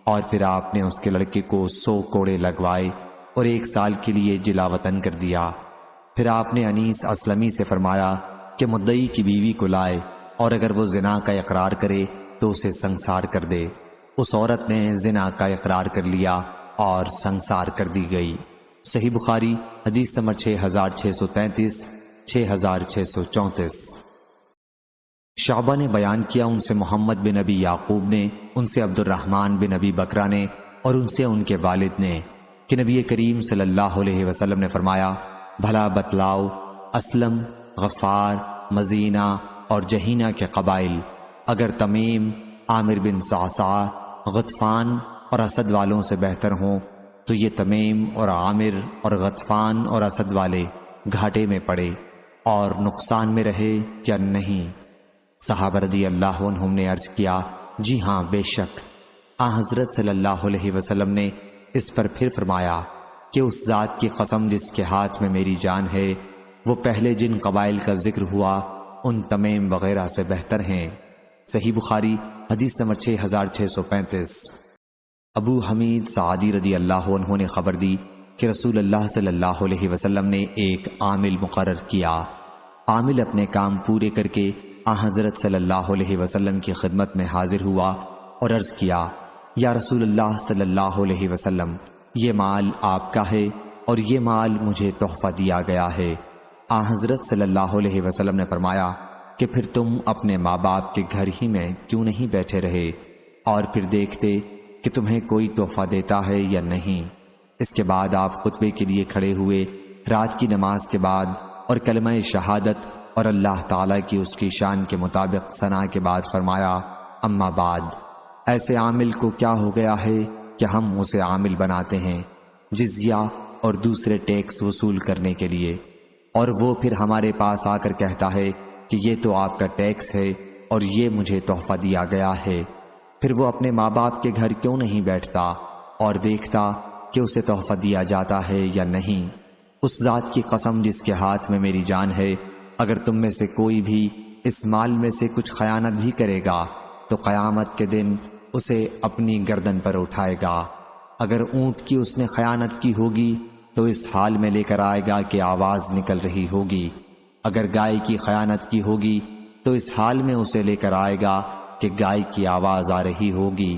اور پھر آپ نے اس کے لڑکے کو 100 کوڑے لگوائے اور 1 سال کے لیے جلا وطن کر دیا۔ پھر آپ نے انیس اسلمی سے فرمایا کہ مدعی کی بیوی کو لائے، اور اگر وہ زنا کا اقرار کرے تو اسے سنسار کر دے۔ اس عورت نے زنا کا اقرار کر لیا اور سنسار کر دی گئی۔ صحیح بخاری حدیث نمبر 6633، 6634۔ شعبہ نے بیان کیا، ان سے محمد بن ابی یعقوب نے، ان سے عبد الرحمن بن ابی بکرہ نے، اور ان سے ان کے والد نے، کہ نبی کریم صلی اللہ علیہ وسلم نے فرمایا، بھلا بتلاؤ، اسلم، غفار، مزینہ اور جہینہ کے قبائل اگر تمیم، عامر بن صعصع، غطفان اور اسد والوں سے بہتر ہوں تو یہ تمیم اور عامر اور غطفان اور اسد والے گھاٹے میں پڑے اور نقصان میں رہے یا نہیں؟ صحابہ رضی اللہ عنہم نے عرض کیا، جی ہاں، بے شک۔ حضرت صلی اللہ علیہ وسلم نے اس پر پھر فرمایا کہ اس ذات کی قسم جس کے ہاتھ میں میری جان ہے، وہ پہلے جن قبائل کا ذکر ہوا ان تمیم وغیرہ سے بہتر ہیں۔ صحیح بخاری حدیث نمبر 6635۔ ابو حمید سعدی رضی اللہ عنہ نے خبر دی کہ رسول اللہ صلی اللہ علیہ وسلم نے ایک عامل مقرر کیا۔ عامل اپنے کام پورے کر کے حضرت صلی اللہ علیہ وسلم کی خدمت میں حاضر ہوا اور عرض کیا، یا رسول اللہ صلی اللہ علیہ وسلم، یہ مال آپ کا ہے اور یہ مال مجھے تحفہ دیا گیا ہے۔ حضرت صلی اللہ علیہ وسلم نے فرمایا کہ پھر تم اپنے ماں باپ کے گھر ہی میں کیوں نہیں بیٹھے رہے اور پھر دیکھتے کہ تمہیں کوئی تحفہ دیتا ہے یا نہیں۔ اس کے بعد آپ خطبے کے لیے کھڑے ہوئے، رات کی نماز کے بعد اور کلمہ شہادت اور اللہ تعالیٰ کی اس کی شان کے مطابق ثنا کے بعد فرمایا، اما بعد، ایسے عامل کو کیا ہو گیا ہے کہ ہم اسے عامل بناتے ہیں جزیہ اور دوسرے ٹیکس وصول کرنے کے لیے، اور وہ پھر ہمارے پاس آ کر کہتا ہے کہ یہ تو آپ کا ٹیکس ہے اور یہ مجھے تحفہ دیا گیا ہے۔ پھر وہ اپنے ماں باپ کے گھر کیوں نہیں بیٹھتا اور دیکھتا کہ اسے تحفہ دیا جاتا ہے یا نہیں؟ اس ذات کی قسم جس کے ہاتھ میں میری جان ہے، اگر تم میں سے کوئی بھی اس مال میں سے کچھ خیانت بھی کرے گا تو قیامت کے دن اسے اپنی گردن پر اٹھائے گا۔ اگر اونٹ کی اس نے خیانت کی ہوگی تو اس حال میں لے کر آئے گا کہ آواز نکل رہی ہوگی، اگر گائے کی خیانت کی ہوگی تو اس حال میں اسے لے کر آئے گا کہ گائے کی آواز آ رہی ہوگی،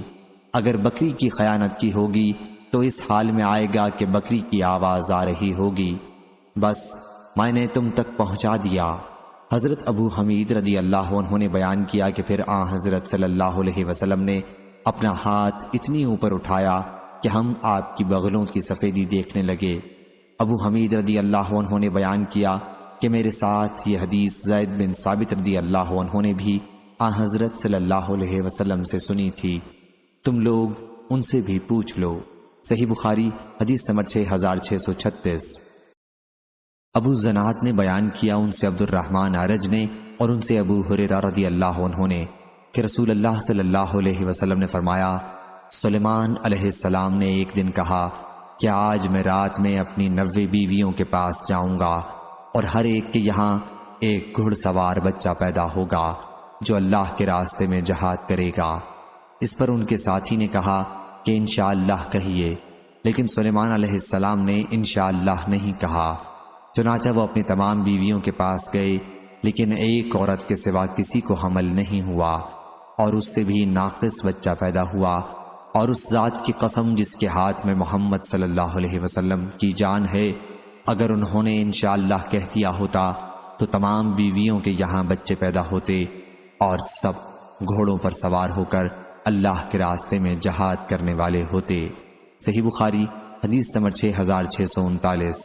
اگر بکری کی خیانت کی ہوگی تو اس حال میں آئے گا کہ بکری کی آواز آ رہی ہوگی۔ بس میں نے تم تک پہنچا دیا۔ حضرت ابو حمید رضی اللہ عنہ نے بیان کیا کہ پھر حضرت صلی اللہ علیہ وسلم نے اپنا ہاتھ اتنی اوپر اٹھایا کہ ہم آپ کی بغلوں کی سفیدی دیکھنے لگے۔ ابو حمید رضی اللہ عنہ نے بیان کیا کہ میرے ساتھ یہ حدیث زید بن ثابت رضی اللہ عنہ نے بھی حضرت صلی اللہ علیہ وسلم سے سنی تھی، تم لوگ ان سے بھی پوچھ لو۔ صحیح بخاری حدیث نمبر 6636۔ ابو زناد نے بیان کیا ان سے عبد الرحمن اعرج نے اور ان سے ابو ہریرہ رضی اللہ عنہ نے کہ رسول اللہ صلی اللہ علیہ وسلم نے فرمایا، سلیمان علیہ السلام نے ایک دن کہا کہ آج میں رات میں اپنی 90 بیویوں کے پاس جاؤں گا اور ہر ایک کے یہاں ایک گھڑ سوار بچہ پیدا ہوگا جو اللہ کے راستے میں جہاد کرے گا۔ اس پر ان کے ساتھی نے کہا کہ انشاءاللہ کہیے، لیکن سلیمان علیہ السلام نے انشاءاللہ نہیں کہا۔ چنانچہ وہ اپنی تمام بیویوں کے پاس گئے، لیکن ایک عورت کے سوا کسی کو حمل نہیں ہوا اور اس سے بھی ناقص بچہ پیدا ہوا، اور اس ذات کی قسم جس کے ہاتھ میں محمد صلی اللہ علیہ وسلم کی جان ہے، اگر انہوں نے انشاءاللہ کہہ دیا ہوتا تو تمام بیویوں کے یہاں بچے پیدا ہوتے اور سب گھوڑوں پر سوار ہو کر اللہ کے راستے میں جہاد کرنے والے ہوتے۔ صحیح بخاری حدیث نمبر 6639۔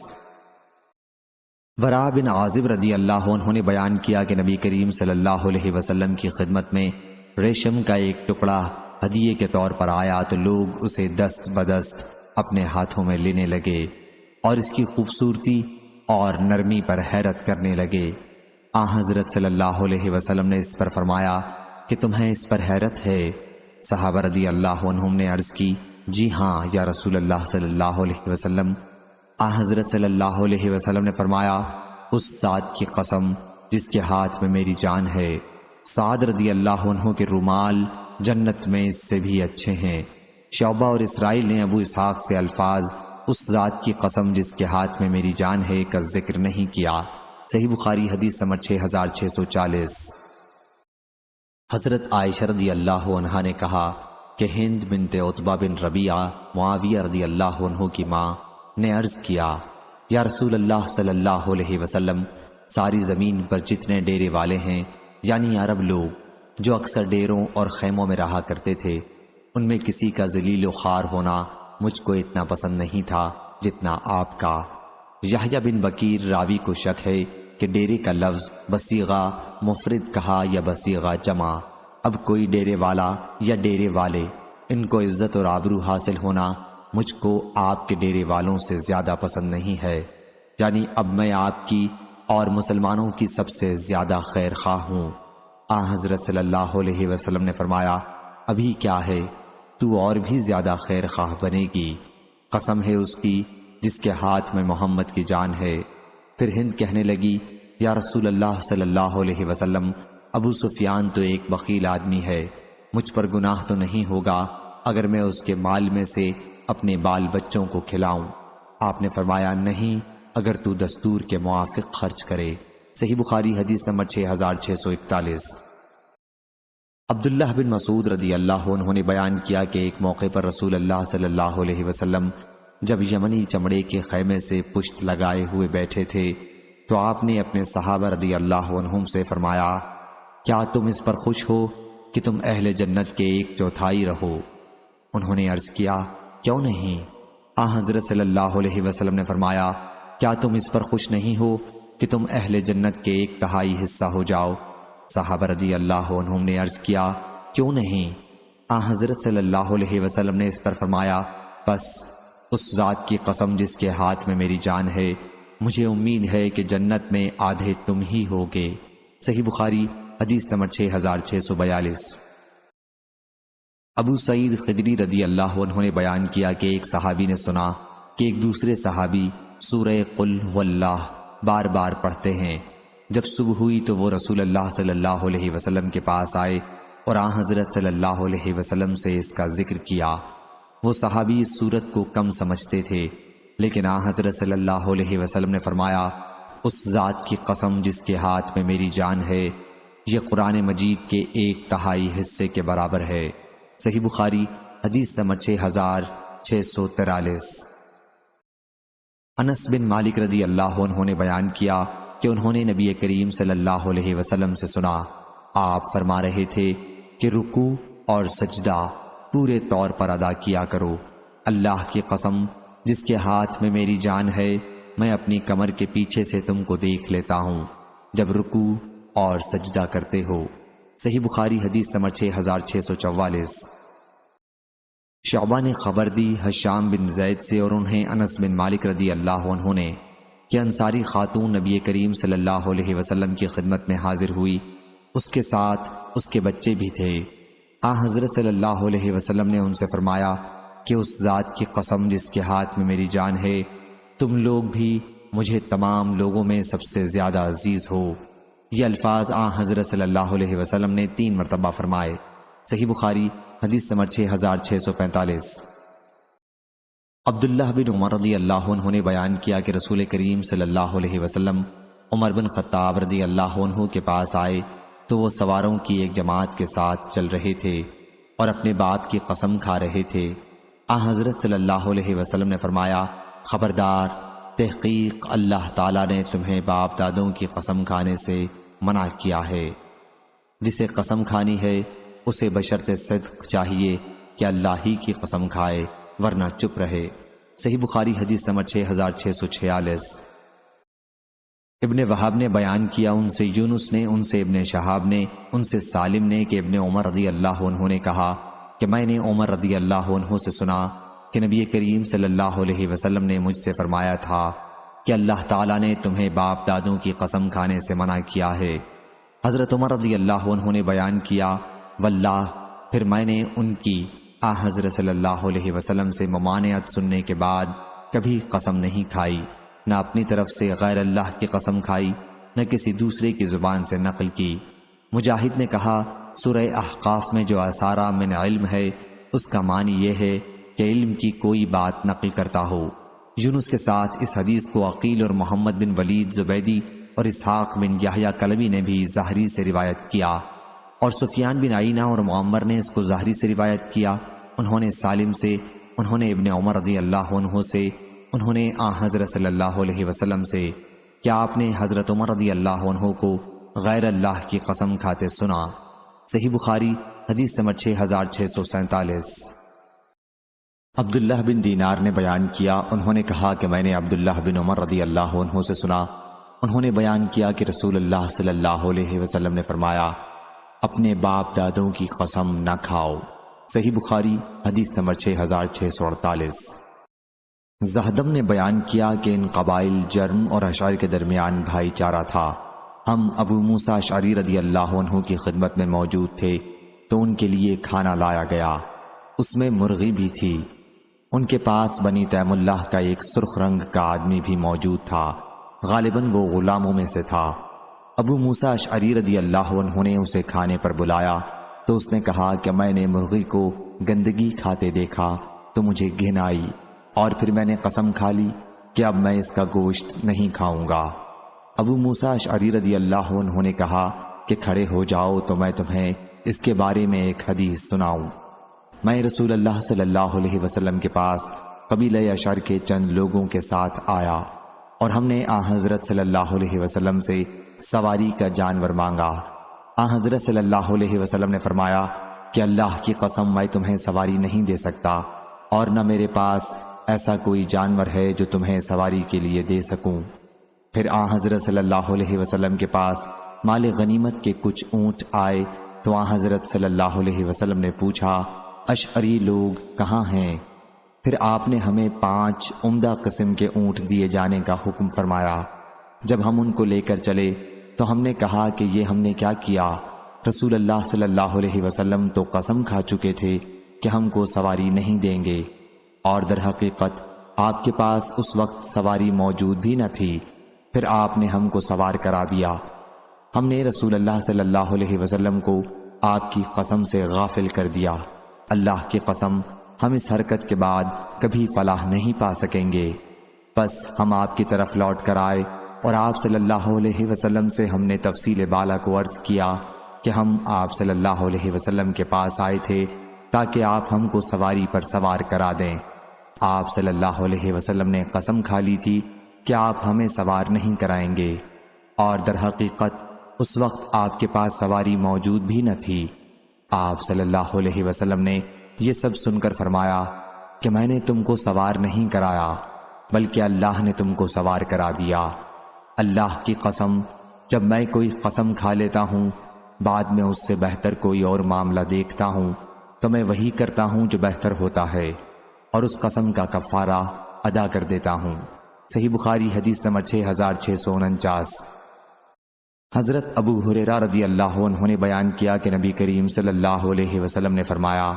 برا بن عازب رضی اللہ عنہ نے بیان کیا کہ نبی کریم صلی اللہ علیہ وسلم کی خدمت میں ریشم کا ایک ٹکڑا ہدیے کے طور پر آیا تو لوگ اسے دست بدست اپنے ہاتھوں میں لینے لگے اور اس کی خوبصورتی اور نرمی پر حیرت کرنے لگے۔ حضرت صلی اللہ علیہ وسلم نے اس پر فرمایا کہ تمہیں اس پر حیرت ہے؟ صحابہ رضی اللہ عنہم نے عرض کی، جی ہاں یا رسول اللہ صلی اللہ علیہ وسلم۔ حضرت صلی اللہ علیہ وسلم نے فرمایا، اس ذات کی قسم جس کے ہاتھ میں میری جان ہے، سعد رضی اللہ عنہ کے رومال جنت میں اس سے بھی اچھے ہیں۔ شعبہ اور اسرائیل نے ابو اسحاق سے الفاظ اس ذات کی قسم جس کے ہاتھ میں میری جان ہے کا ذکر نہیں کیا۔ صحیح بخاری حدیث نمبر 6640۔ حضرت عائشہ رضی اللہ عنہا نے کہا کہ ہند بنت عتبہ بن ربیعہ معاویہ رضی اللہ عنہ کی ماں نے عرض کیا، یا رسول اللہ صلی اللہ علیہ وسلم، ساری زمین پر جتنے ڈیرے والے ہیں یعنی عرب لوگ جو اکثر ڈیروں اور خیموں میں رہا کرتے تھے، ان میں کسی کا ذلیل و خوار ہونا مجھ کو اتنا پسند نہیں تھا جتنا آپ کا۔ یحییٰ بن بکیر راوی کو شک ہے کہ ڈیرے کا لفظ بصیغہ مفرد کہا یا بصیغہ جمع۔ اب کوئی ڈیرے والا یا ڈیرے والے، ان کو عزت اور آبرو حاصل ہونا مجھ کو آپ کے ڈیرے والوں سے زیادہ پسند نہیں ہے، یعنی اب میں آپ کی اور مسلمانوں کی سب سے زیادہ خیر خواہ ہوں۔ حضرت صلی اللہ علیہ وسلم نے فرمایا، ابھی کیا ہے، تو اور بھی زیادہ خیر خواہ بنے گی، قسم ہے اس کی جس کے ہاتھ میں محمد کی جان ہے۔ پھر ہند کہنے لگی، یا رسول اللہ صلی اللہ علیہ وسلم، ابو سفیان تو ایک بخیل آدمی ہے، مجھ پر گناہ تو نہیں ہوگا اگر میں اس کے مال میں سے اپنے بال بچوں کو کھلاؤں؟ آپ نے فرمایا نہیں، اگر تو دستور کے موافق خرچ کرے۔ صحیح بخاری حدیث نمبر 6641۔ عبداللہ بن مسعود رضی اللہ عنہ نے بیان کیا کہ ایک موقع پر رسول اللہ صلی اللہ علیہ وسلم جب یمنی چمڑے کے خیمے سے پشت لگائے ہوئے بیٹھے تھے تو آپ نے اپنے صحابہ رضی اللہ عنہم سے فرمایا، کیا تم اس پر خوش ہو کہ تم اہل جنت کے 1/4 رہو؟ انہوں نے عرض کیا، کیوں نہیں؟ حضرت صلی اللہ علیہ وسلم نے فرمایا، کیا تم اس پر خوش نہیں ہو کہ تم اہل جنت کے 1/3 حصہ ہو جاؤ؟ صحابہ رضی اللہ عنہم نے عرض کیا، کیوں نہیں؟ حضرت صلی اللہ علیہ وسلم نے اس پر فرمایا، بس اس ذات کی قسم جس کے ہاتھ میں میری جان ہے، مجھے امید ہے کہ جنت میں آدھے تم ہی ہوگے۔ صحیح بخاری حدیث نمبر 6642۔ ابو سعید خدری رضی اللہ عنہ نے بیان کیا کہ ایک صحابی نے سنا کہ ایک دوسرے صحابی سورہ قل هو اللہ بار بار پڑھتے ہیں۔ جب صبح ہوئی تو وہ رسول اللہ صلی اللہ علیہ وسلم کے پاس آئے اور حضرت صلی اللہ علیہ وسلم سے اس کا ذکر کیا۔ وہ صحابی اس صورت کو کم سمجھتے تھے، لیکن حضرت صلی اللہ علیہ وسلم نے فرمایا، اس ذات کی قسم جس کے ہاتھ میں میری جان ہے، یہ قرآن مجید کے 1/3 حصے کے برابر ہے۔ صحیح بخاری حدیث نمبر 6643۔ انس بن مالک رضی اللہ عنہ نے بیان کیا کہ انہوں نے نبی کریم صلی اللہ علیہ وسلم سے سنا، آپ فرما رہے تھے کہ رکوع اور سجدہ پورے طور پر ادا کیا کرو۔ اللہ کی قسم جس کے ہاتھ میں میری جان ہے، میں اپنی کمر کے پیچھے سے تم کو دیکھ لیتا ہوں جب رکوع اور سجدہ کرتے ہو۔ صحیح بخاری حدیث نمبر 6644۔ شعبہ نے خبر دی حشام بن زید سے اور انہیں انس بن مالک رضی اللہ عنہ نے کہ انصاری خاتون نبی کریم صلی اللہ علیہ وسلم کی خدمت میں حاضر ہوئی، اس کے ساتھ اس کے بچے بھی تھے۔ حضرت صلی اللہ علیہ وسلم نے ان سے فرمایا کہ اس ذات کی قسم جس کے ہاتھ میں میری جان ہے، تم لوگ بھی مجھے تمام لوگوں میں سب سے زیادہ عزیز ہو۔ یہ الفاظ حضرت صلی اللہ علیہ وسلم نے 3 مرتبہ فرمائے۔ صحیح بخاری حدیث نمبر 6645۔ عبداللہ بن عمر رضی اللہ عنہ نے بیان کیا کہ رسول کریم صلی اللہ علیہ وسلم عمر بن خطاب رضی اللہ عنہ کے پاس آئے تو وہ سواروں کی ایک جماعت کے ساتھ چل رہے تھے اور اپنے باپ کی قسم کھا رہے تھے۔ حضرت صلی اللہ علیہ وسلم نے فرمایا، خبردار، تحقیق اللہ تعالیٰ نے تمہیں باپ دادوں کی قسم کھانے سے منع کیا ہے۔ جسے قسم کھانی ہے اسے بشرط صدق چاہیے کہ اللہ ہی کی قسم کھائے، ورنہ چپ رہے۔ صحیح بخاری حدیث نمبر 6646۔ ابن وہب نے بیان کیا، ان سے یونس نے، ان سے ابن شہاب نے، ان سے سالم نے کہ ابن عمر رضی اللہ عنہ نے کہا کہ میں نے عمر رضی اللہ عنہ سے سنا کہ نبی کریم صلی اللہ علیہ وسلم نے مجھ سے فرمایا تھا کہ اللہ تعالیٰ نے تمہیں باپ دادوں کی قسم کھانے سے منع کیا ہے۔ حضرت عمر رضی اللہ عنہ نے بیان کیا، واللہ، پھر میں نے ان کی حضرت صلی اللہ علیہ وسلم سے ممانعت سننے کے بعد کبھی قسم نہیں کھائی، نہ اپنی طرف سے غیر اللہ کی قسم کھائی، نہ کسی دوسرے کی زبان سے نقل کی۔ مجاہد نے کہا، سورہ احقاف میں جو اسارہ من علم ہے اس کا معنی یہ ہے کہ علم کی کوئی بات نقل کرتا ہو۔ یونس کے ساتھ اس حدیث کو عقیل اور محمد بن ولید زبیدی اور اسحاق بن یحییٰ کلبی نے بھی ظاہری سے روایت کیا، اور سفیان بن عینہ اور معمر نے اس کو ظاہری سے روایت کیا۔ انہوں نے سالم سے، انہوں نے ابن عمر رضی اللہ عنہ سے، انہوں نے حضرت صلی اللہ علیہ وسلم سے، کیا آپ نے حضرت عمر رضی اللہ عنہ کو غیر اللہ کی قسم کھاتے سنا؟ صحیح بخاری حدیث نمبر 6647۔ عبداللہ بن دینار نے بیان کیا، انہوں نے کہا کہ میں نے عبداللہ بن عمر رضی اللہ عنہ سے سنا، انہوں نے بیان کیا کہ رسول اللہ صلی اللہ علیہ وسلم نے فرمایا، اپنے باپ دادوں کی قسم نہ کھاؤ۔ صحیح بخاری حدیث نمبر 6648۔ زہدم نے بیان کیا کہ ان قبائل جرم اور اشعری کے درمیان بھائی چارہ تھا۔ ہم ابو موسیٰ اشعری رضی اللہ عنہ کی خدمت میں موجود تھے تو ان کے لیے کھانا لایا گیا، اس میں مرغی بھی تھی۔ ان کے پاس بنی تیم اللہ کا ایک سرخ رنگ کا آدمی بھی موجود تھا، غالباً وہ غلاموں میں سے تھا۔ ابو موسیٰ اشعری رضی اللہ عنہ نے اسے کھانے پر بلایا تو اس نے کہا کہ میں نے مرغی کو گندگی کھاتے دیکھا تو مجھے گھن آئی، اور پھر میں نے قسم کھا لی کہ اب میں اس کا گوشت نہیں کھاؤں گا۔ ابو موسیٰ اشعری رضی اللہ عنہ نے کہا کہ کھڑے ہو جاؤ تو میں تمہیں اس کے بارے میں ایک حدیث سناؤں۔ میں رسول اللہ صلی اللہ علیہ وسلم کے پاس قبیلہ اشعر کے چند لوگوں کے ساتھ آیا، اور ہم نے حضرت صلی اللہ علیہ وسلم سے سواری کا جانور مانگا۔ حضرت صلی اللہ علیہ وسلم نے فرمایا کہ اللہ کی قسم میں تمہیں سواری نہیں دے سکتا، اور نہ میرے پاس ایسا کوئی جانور ہے جو تمہیں سواری کے لیے دے سکوں۔ پھر حضرت صلی اللہ علیہ وسلم کے پاس مال غنیمت کے کچھ اونٹ آئے تو حضرت صلی اللہ علیہ وسلم نے پوچھا اشعری لوگ کہاں ہیں؟ پھر آپ نے ہمیں 5 عمدہ قسم کے اونٹ دیے جانے کا حکم فرمایا۔ جب ہم ان کو لے کر چلے تو ہم نے کہا کہ یہ ہم نے کیا کیا؟ رسول اللہ صلی اللہ علیہ وسلم تو قسم کھا چکے تھے کہ ہم کو سواری نہیں دیں گے، اور در حقیقت آپ کے پاس اس وقت سواری موجود بھی نہ تھی۔ پھر آپ نے ہم کو سوار کرا دیا۔ ہم نے رسول اللہ صلی اللہ علیہ وسلم کو آپ کی قسم سے غافل کر دیا۔ اللہ کی قسم ہم اس حرکت کے بعد کبھی فلاح نہیں پا سکیں گے۔ بس ہم آپ کی طرف لوٹ کر آئے، اور آپ صلی اللہ علیہ وسلم سے ہم نے تفصیل بالا کو عرض کیا کہ ہم آپ صلی اللہ علیہ وسلم کے پاس آئے تھے تاکہ آپ ہم کو سواری پر سوار کرا دیں۔ آپ صلی اللہ علیہ وسلم نے قسم کھا لی تھی کہ آپ ہمیں سوار نہیں کرائیں گے، اور در حقیقت اس وقت آپ کے پاس سواری موجود بھی نہ تھی۔ آپ صلی اللہ علیہ وسلم نے یہ سب سن کر فرمایا کہ میں نے تم کو سوار نہیں کرایا، بلکہ اللہ نے تم کو سوار کرا دیا۔ اللہ کی قسم، جب میں کوئی قسم کھا لیتا ہوں بعد میں اس سے بہتر کوئی اور معاملہ دیکھتا ہوں تو میں وہی کرتا ہوں جو بہتر ہوتا ہے، اور اس قسم کا کفارہ ادا کر دیتا ہوں۔ صحیح بخاری حدیث نمبر 6649۔ حضرت ابو ہریرہ رضی اللہ عنہ نے بیان کیا کہ نبی کریم صلی اللہ علیہ وسلم نے فرمایا،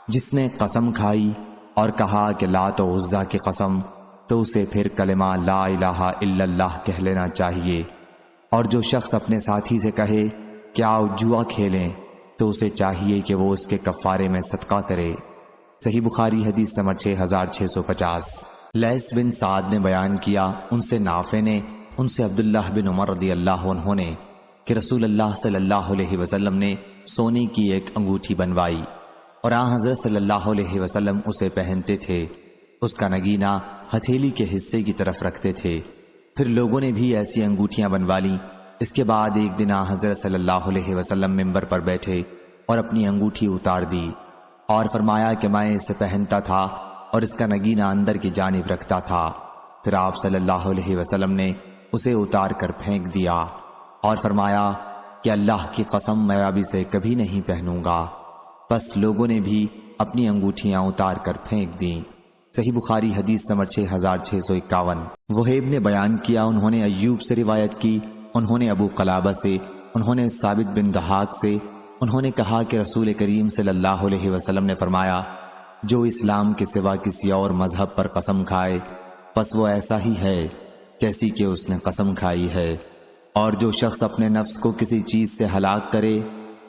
جس نے قسم کھائی اور کہا کہ لات و عزیٰ کی قسم، تو اسے پھر کلمہ لا الہ الا اللہ کہہ لینا چاہیے، اور جو شخص اپنے ساتھی سے کہے کہ آؤ جوا کھیلیں، تو اسے چاہیے کہ وہ اس کے کفارے میں صدقہ کرے۔ صحیح بخاری حدیث نمبر 6650۔ لیث بن سعد نے بیان کیا، ان سے نافع نے، ان سے عبداللہ بن عمر رضی اللہ عنہ نے، کہ رسول اللہ صلی اللہ علیہ وسلم نے سونے کی ایک انگوٹھی بنوائی، اور حضرت صلی اللہ علیہ وسلم اسے پہنتے تھے۔ اس کا نگینہ ہتھیلی کے حصے کی طرف رکھتے تھے۔ پھر لوگوں نے بھی ایسی انگوٹھیاں بنوا لیں۔ اس کے بعد ایک دن حضرت صلی اللہ علیہ وسلم منبر پر بیٹھے اور اپنی انگوٹھی اتار دی، اور فرمایا کہ میں اسے پہنتا تھا اور اس کا نگینہ اندر کی جانب رکھتا تھا۔ پھر آپ صلی اللہ علیہ وسلم نے اسے اتار کر پھینک دیا اور فرمایا کہ اللہ کی قسم میں اب اسے کبھی نہیں پہنوں گا۔ بس لوگوں نے بھی اپنی انگوٹھیاں اتار کر پھینک دیں۔ صحیح بخاری حدیث نمبر 6651۔ وہیب نے بیان کیا، انہوں نے ایوب سے روایت کی، انہوں نے ابو قلابہ سے، انہوں نے ثابت بن دحاق سے، انہوں نے کہا کہ رسول کریم صلی اللہ علیہ وسلم نے فرمایا، جو اسلام کے سوا کسی اور مذہب پر قسم کھائے پس وہ ایسا ہی ہے جیسی کہ اس نے قسم کھائی ہے، اور جو شخص اپنے نفس کو کسی چیز سے ہلاک کرے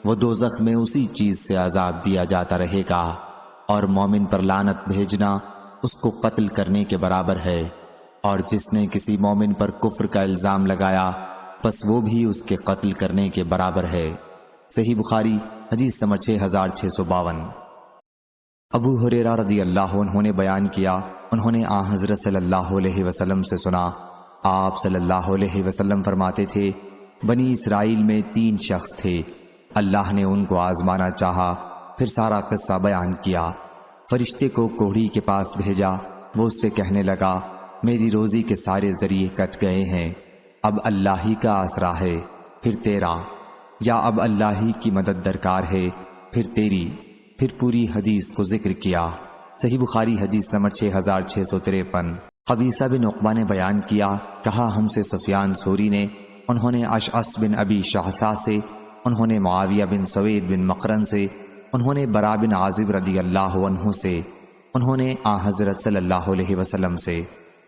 وہ دوزخ میں اسی چیز سے عذاب دیا جاتا رہے گا، اور مومن پر لعنت بھیجنا اس کو قتل کرنے کے برابر ہے، اور جس نے کسی مومن پر کفر کا الزام لگایا پس وہ بھی اس کے قتل کرنے کے برابر ہے۔ صحیح بخاری حدیث نمبر 6652۔ ابو ہریرہ رضی اللہ عنہ نے بیان کیا، انہوں نے حضرت صلی اللہ علیہ وسلم سے سنا، آپ صلی اللہ علیہ وسلم فرماتے تھے، بنی اسرائیل میں 3 شخص تھے، اللہ نے ان کو آزمانا چاہا، پھر سارا قصہ بیان کیا۔ فرشتے کو کوڑھی کے پاس بھیجا، وہ اس سے کہنے لگا، میری روزی کے سارے ذریعے کٹ گئے ہیں، اب اللہ ہی کا آسرا ہے، پھر تیرا، یا اب اللہ ہی کی مدد درکار ہے، پھر تیری، پھر پوری حدیث کو ذکر کیا۔ صحیح بخاری حدیث نمبر 6653۔ قبیصہ بن عقبہ نے بیان کیا، کہا ہم سے سفیان ثوری نے، انہوں نے اشعث بن ابی شعثہ سے، انہوں نے معاویہ بن سوید بن مقرن سے، انہوں نے برا بن عازب رضی اللہ عنہ سے، انہوں نے حضرت صلی اللہ علیہ وسلم سے۔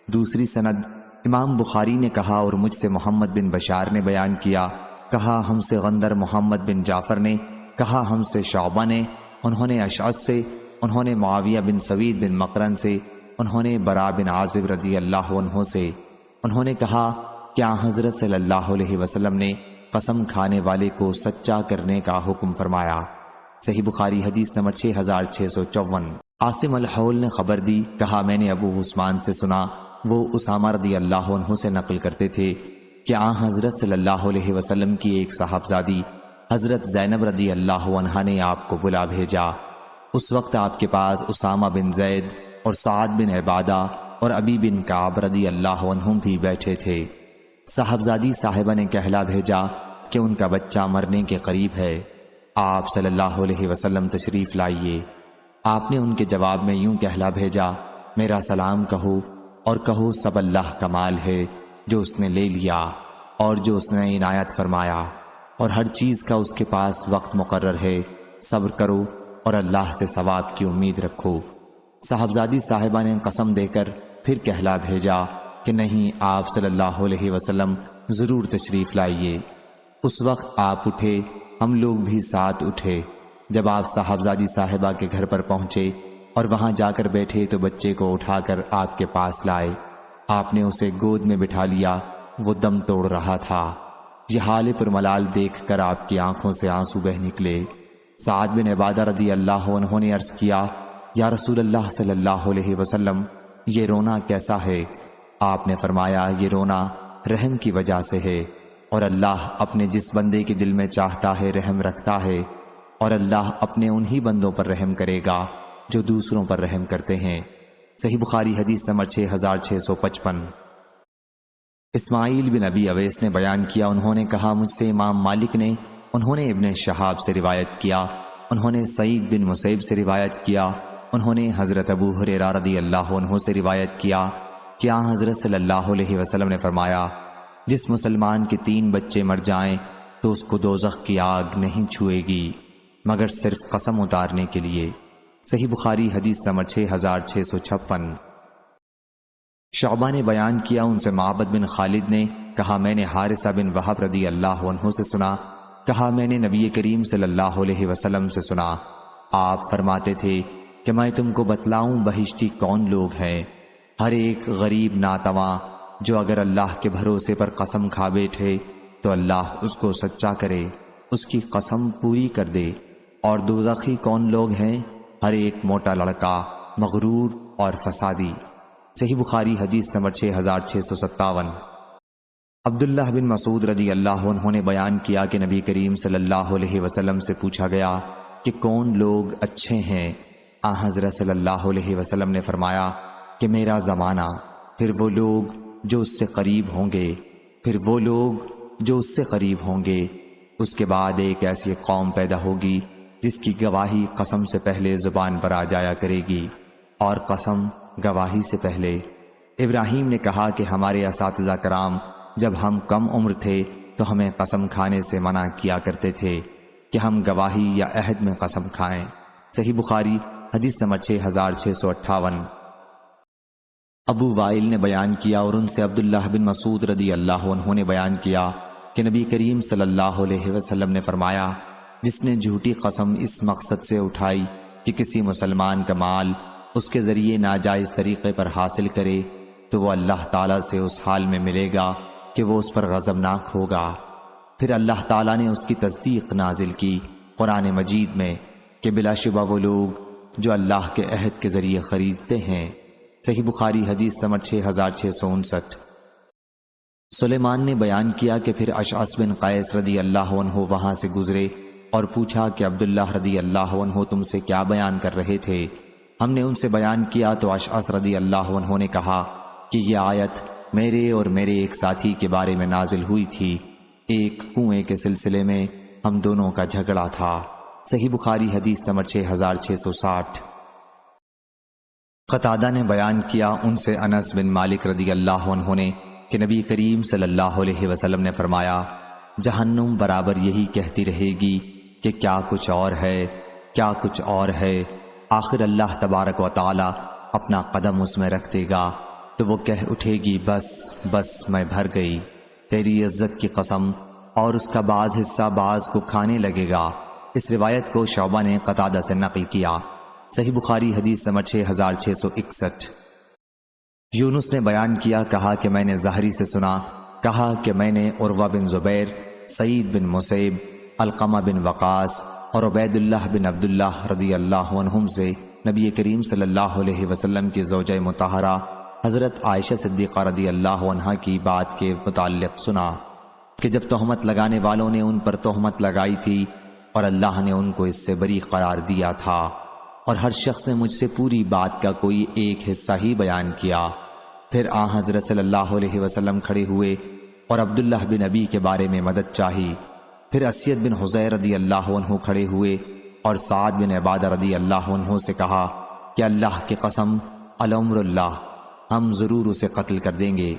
دوسری سند امام بخاری نے کہا، اور مجھ سے محمد بن بشار نے بیان کیا، کہا ہم سے غندر محمد بن جعفر نے، کہا ہم سے شعبہ نے، انہوں نے اشعث سے، انہوں نے معاویہ بن سوید بن مقرن سے، انہوں نے برا بن عازب رضی اللہ عنہ سے، انہوں نے کہا کیا حضرت صلی اللہ علیہ وسلم نے قسم کھانے والے کو سچا کرنے کا حکم فرمایا؟ صحیح بخاری حدیث نمبر 6654۔ عاصم الحول نے خبر دی، کہا میں نے ابو عثمان سے سنا، وہ اسامہ رضی اللہ عنہ سے نقل کرتے تھے کہ حضرت صلی اللہ علیہ وسلم کی ایک صاحبزادی حضرت زینب رضی اللہ عنہا نے آپ کو بلا بھیجا۔ اس وقت آپ کے پاس اسامہ بن زید اور سعد بن عبادہ اور ابی بن کعب رضی اللہ عنہم بھی بیٹھے تھے۔ صاحبزادی صاحبہ نے کہلا بھیجا کہ ان کا بچہ مرنے کے قریب ہے، آپ صلی اللہ علیہ وسلم تشریف لائیے۔ آپ نے ان کے جواب میں یوں کہلا بھیجا، میرا سلام کہو اور کہو سب اللہ کا مال ہے جو اس نے لے لیا اور جو اس نے عنایت فرمایا، اور ہر چیز کا اس کے پاس وقت مقرر ہے، صبر کرو اور اللہ سے ثواب کی امید رکھو۔ صاحبزادی صاحبہ نے قسم دے کر پھر کہلا بھیجا کہ نہیں، آپ صلی اللہ علیہ وسلم ضرور تشریف لائیے۔ اس وقت آپ اٹھے، ہم لوگ بھی ساتھ اٹھے۔ جب آپ صاحبزادی صاحبہ کے گھر پر پہنچے اور وہاں جا کر بیٹھے تو بچے کو اٹھا کر آپ کے پاس لائے۔ آپ نے اسے گود میں بٹھا لیا، وہ دم توڑ رہا تھا۔ یہ حال پرملال دیکھ کر آپ کی آنکھوں سے آنسو بہ نکلے۔ سعد بن عبادہ رضی اللہ عنہ نے عرض کیا، یا رسول اللہ صلی اللہ علیہ وسلم، یہ رونا کیسا ہے؟ آپ نے فرمایا، یہ رونا رحم کی وجہ سے ہے، اور اللہ اپنے جس بندے کے دل میں چاہتا ہے رحم رکھتا ہے، اور اللہ اپنے انہی بندوں پر رحم کرے گا جو دوسروں پر رحم کرتے ہیں۔ صحیح بخاری حدیث نمبر 6655۔ اسماعیل بن ابی اویس نے بیان کیا، انہوں نے کہا مجھ سے امام مالک نے، انہوں نے ابن شہاب سے روایت کیا، انہوں نے سعید بن مسیب سے روایت کیا، انہوں نے حضرت ابو ہریرہ رضی اللہ عنہ سے روایت کیا کہ حضرت صلی اللہ علیہ وسلم نے فرمایا، جس مسلمان کے 3 بچے مر جائیں تو اس کو دوزخ کی آگ نہیں چھوئے گی مگر صرف قسم اتارنے کے لیے۔ صحیح بخاری حدیث نمبر 6656۔ شعبہ نے بیان کیا، ان سے معبد بن خالد نے کہا میں نے حارثہ بن وہب رضی اللہ عنہ سے سنا، کہا میں نے نبی کریم صلی اللہ علیہ وسلم سے سنا، آپ فرماتے تھے کہ میں تم کو بتلاؤں بہشتی کون لوگ ہیں؟ ہر ایک غریب ناتواں جو اگر اللہ کے بھروسے پر قسم کھا بیٹھے تو اللہ اس کو سچا کرے، اس کی قسم پوری کر دے۔ اور دوزخی کون لوگ ہیں؟ ہر ایک موٹا لڑکا، مغرور اور فسادی۔ صحیح بخاری حدیث نمبر 6657۔ عبداللہ بن مسعود رضی اللہ عنہ نے بیان کیا کہ نبی کریم صلی اللہ علیہ وسلم سے پوچھا گیا کہ کون لوگ اچھے ہیں؟ حضرت صلی اللہ علیہ وسلم نے فرمایا کہ میرا زمانہ، پھر وہ لوگ جو اس سے قریب ہوں گے، پھر وہ لوگ جو اس سے قریب ہوں گے، اس کے بعد ایک ایسی قوم پیدا ہوگی جس کی گواہی قسم سے پہلے زبان پر آ جایا کرے گی اور قسم گواہی سے پہلے۔ ابراہیم نے کہا کہ ہمارے اساتذہ کرام جب ہم کم عمر تھے تو ہمیں قسم کھانے سے منع کیا کرتے تھے کہ ہم گواہی یا عہد میں قسم کھائیں۔ صحیح بخاری حدیث نمبر 6658۔ ابو وائل نے بیان کیا اور ان سے عبداللہ بن مسعود رضی اللہ عنہ نے بیان کیا کہ نبی کریم صلی اللہ علیہ وسلم نے فرمایا، جس نے جھوٹی قسم اس مقصد سے اٹھائی کہ کسی مسلمان کا مال اس کے ذریعے ناجائز طریقے پر حاصل کرے تو وہ اللہ تعالیٰ سے اس حال میں ملے گا کہ وہ اس پر غضبناک ہوگا۔ پھر اللہ تعالیٰ نے اس کی تصدیق نازل کی قرآن مجید میں کہ بلا شبہ وہ لوگ جو اللہ کے عہد کے ذریعے خریدتے ہیں۔ صحیح بخاری حدیث نمبر 6659۔ سلیمان نے بیان کیا کہ پھر اشعث بن قیس رضی اللہ عنہ وہاں سے گزرے اور پوچھا کہ عبداللہ رضی اللہ عنہ تم سے کیا بیان کر رہے تھے؟ ہم نے ان سے بیان کیا تو اشعث رضی اللہ عنہ نے کہا کہ یہ آیت میرے اور میرے ایک ساتھی کے بارے میں نازل ہوئی تھی، ایک کنویں کے سلسلے میں ہم دونوں کا جھگڑا تھا۔ صحیح بخاری حدیث نمبر 6660۔ قتادہ نے بیان کیا ان سے انس بن مالک رضی اللہ عنہ نے کہ نبی کریم صلی اللہ علیہ وسلم نے فرمایا، جہنم برابر یہی کہتی رہے گی کہ کیا کچھ اور ہے، کیا کچھ اور ہے، آخر اللہ تبارک و تعالی اپنا قدم اس میں رکھ دے گا تو وہ کہہ اٹھے گی بس بس میں بھر گئی، تیری عزت کی قسم، اور اس کا بعض حصہ بعض کو کھانے لگے گا۔ اس روایت کو شعبہ نے قتادہ سے نقل کیا۔ صحیح بخاری حدیث نمبر 6661۔ یونس نے بیان کیا، کہا کہ میں نے زہری سے سنا، کہا کہ میں نے عروہ بن زبیر، سعید بن مسیب، علقمہ بن وقاص اور عبید اللہ بن عبداللہ رضی اللہ عنہم سے نبی کریم صلی اللہ علیہ وسلم کی زوجہ مطہرہ حضرت عائشہ صدیقہ رضی اللہ عنہا کی بات کے متعلق سنا کہ جب تہمت لگانے والوں نے ان پر تہمت لگائی تھی اور اللہ نے ان کو اس سے بری قرار دیا تھا، اور ہر شخص نے مجھ سے پوری بات کا کوئی ایک حصہ ہی بیان کیا، پھر حضرت صلی اللہ علیہ وسلم کھڑے ہوئے اور عبداللہ بن ابی کے بارے میں مدد چاہی، پھر اسید بن حضیر رضی اللہ عنہ کھڑے ہوئے اور سعد بن عبادہ رضی اللہ عنہ سے کہا کہ اللہ کی قسم الامر اللہ، ہم ضرور اسے قتل کر دیں گے۔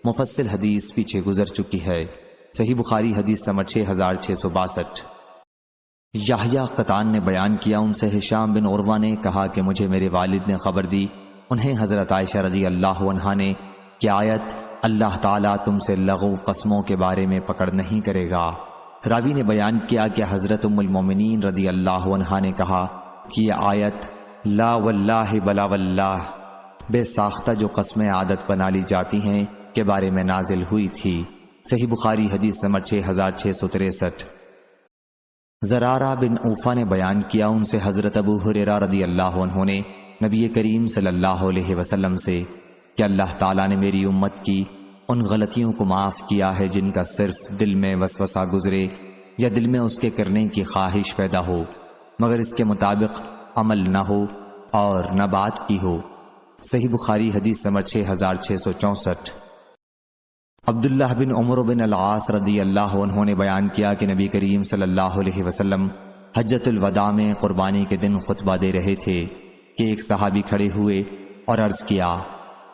مفصل حدیث پیچھے گزر چکی ہے۔ صحیح بخاری حدیث نمبر 6662۔ یحییٰ قطان نے بیان کیا، ان سے ہشام بن عروہ نے کہا کہ مجھے میرے والد نے خبر دی، انہیں حضرت عائشہ رضی اللہ عنہا نے کہ آیت اللہ تعالیٰ تم سے لغو قسموں کے بارے میں پکڑ نہیں کرے گا۔ راوی نے بیان کیا کہ حضرت ام المومنین رضی اللہ عنہا نے کہا کہ یہ آیت لا واللہ بلا واللہ، بے ساختہ جو قسمیں عادت بنا لی جاتی ہیں کے بارے میں نازل ہوئی تھی۔ صحیح بخاری حدیث نمبر 6663۔ زرارہ بن اوفا نے بیان کیا، ان سے حضرت ابو ہریرہ رضی اللہ عنہ نے نبی کریم صلی اللہ علیہ وسلم سے کہ اللہ تعالیٰ نے میری امت کی ان غلطیوں کو معاف کیا ہے جن کا صرف دل میں وسوسہ گزرے یا دل میں اس کے کرنے کی خواہش پیدا ہو مگر اس کے مطابق عمل نہ ہو اور نہ بات کی ہو۔ صحیح بخاری حدیث نمبر 6664۔ عبداللہ بن عمر بن العاص رضی اللہ عنہ نے بیان کیا کہ نبی کریم صلی اللہ علیہ وسلم حجۃ الوداع میں قربانی کے دن خطبہ دے رہے تھے کہ ایک صحابی کھڑے ہوئے اور عرض کیا،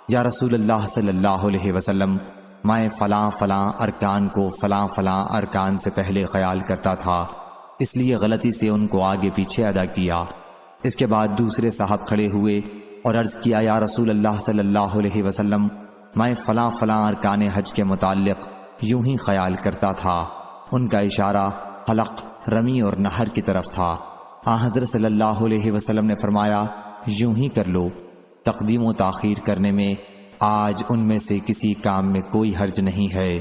یا رسول اللہ صلی اللہ علیہ وسلم، میں فلاں فلاں ارکان کو فلاں فلاں ارکان سے پہلے خیال کرتا تھا، اس لیے غلطی سے ان کو آگے پیچھے ادا کیا۔ اس کے بعد دوسرے صاحب کھڑے ہوئے اور عرض کیا، یا رسول اللہ صلی اللہ علیہ وسلم، میں فلاں فلاں ارکان حج کے متعلق یوں ہی خیال کرتا تھا۔ ان کا اشارہ حلق، رمی اور نہر کی طرف تھا۔ حضرت صلی اللہ علیہ وسلم نے فرمایا، یوں ہی کر لو، تقدیم و تاخیر کرنے میں آج ان میں سے کسی کام میں کوئی حرج نہیں ہے۔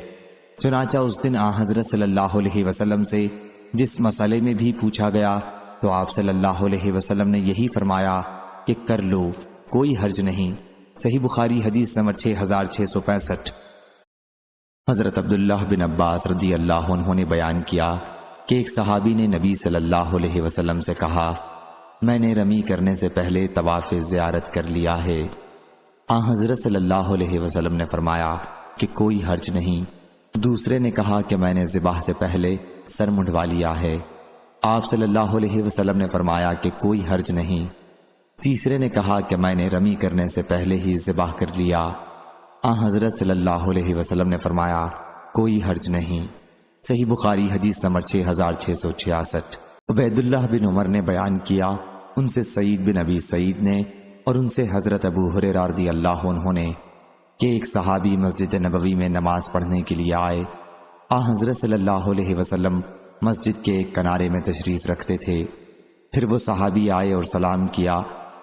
چنانچہ اس دن حضرت صلی اللہ علیہ وسلم سے جس مسئلے میں بھی پوچھا گیا تو آپ صلی اللہ علیہ وسلم نے یہی فرمایا کہ کر لو، کوئی حرج نہیں۔ صحیح بخاری حدیث نمبر 6665۔ حضرت عبداللہ بن عباس رضی اللہ عنہ نے بیان کیا کہ ایک صحابی نے نبی صلی اللہ علیہ وسلم سے کہا، میں نے رمی کرنے سے پہلے طواف زیارت کر لیا ہے۔ حضرت صلی اللہ علیہ وسلم نے فرمایا کہ کوئی حرج نہیں۔ دوسرے نے کہا کہ میں نے ذبح سے پہلے سر منڈوا لیا ہے۔ آپ صلی اللہ علیہ وسلم نے فرمایا کہ کوئی حرج نہیں۔ تیسرے نے کہا کہ میں نے رمی کرنے سے پہلے ہی ذبح کر لیا۔ حضرت صلی اللہ علیہ وسلم نے فرمایا کوئی حرج نہیں۔ صحیح بخاری حدیث نمبر 6666۔ عبید اللہ بن عمر نے بیان کیا، ان سے سعید بن ابی سعید نے اور ان سے حضرت ابو ہریرہ رضی اللہ عنہ نے کہ ایک صحابی مسجد نبوی میں نماز پڑھنے کے لیے آئے۔ حضرت صلی اللہ علیہ وسلم مسجد کے ایک کنارے میں تشریف رکھتے تھے۔ پھر وہ صحابی آئے اور سلام کیا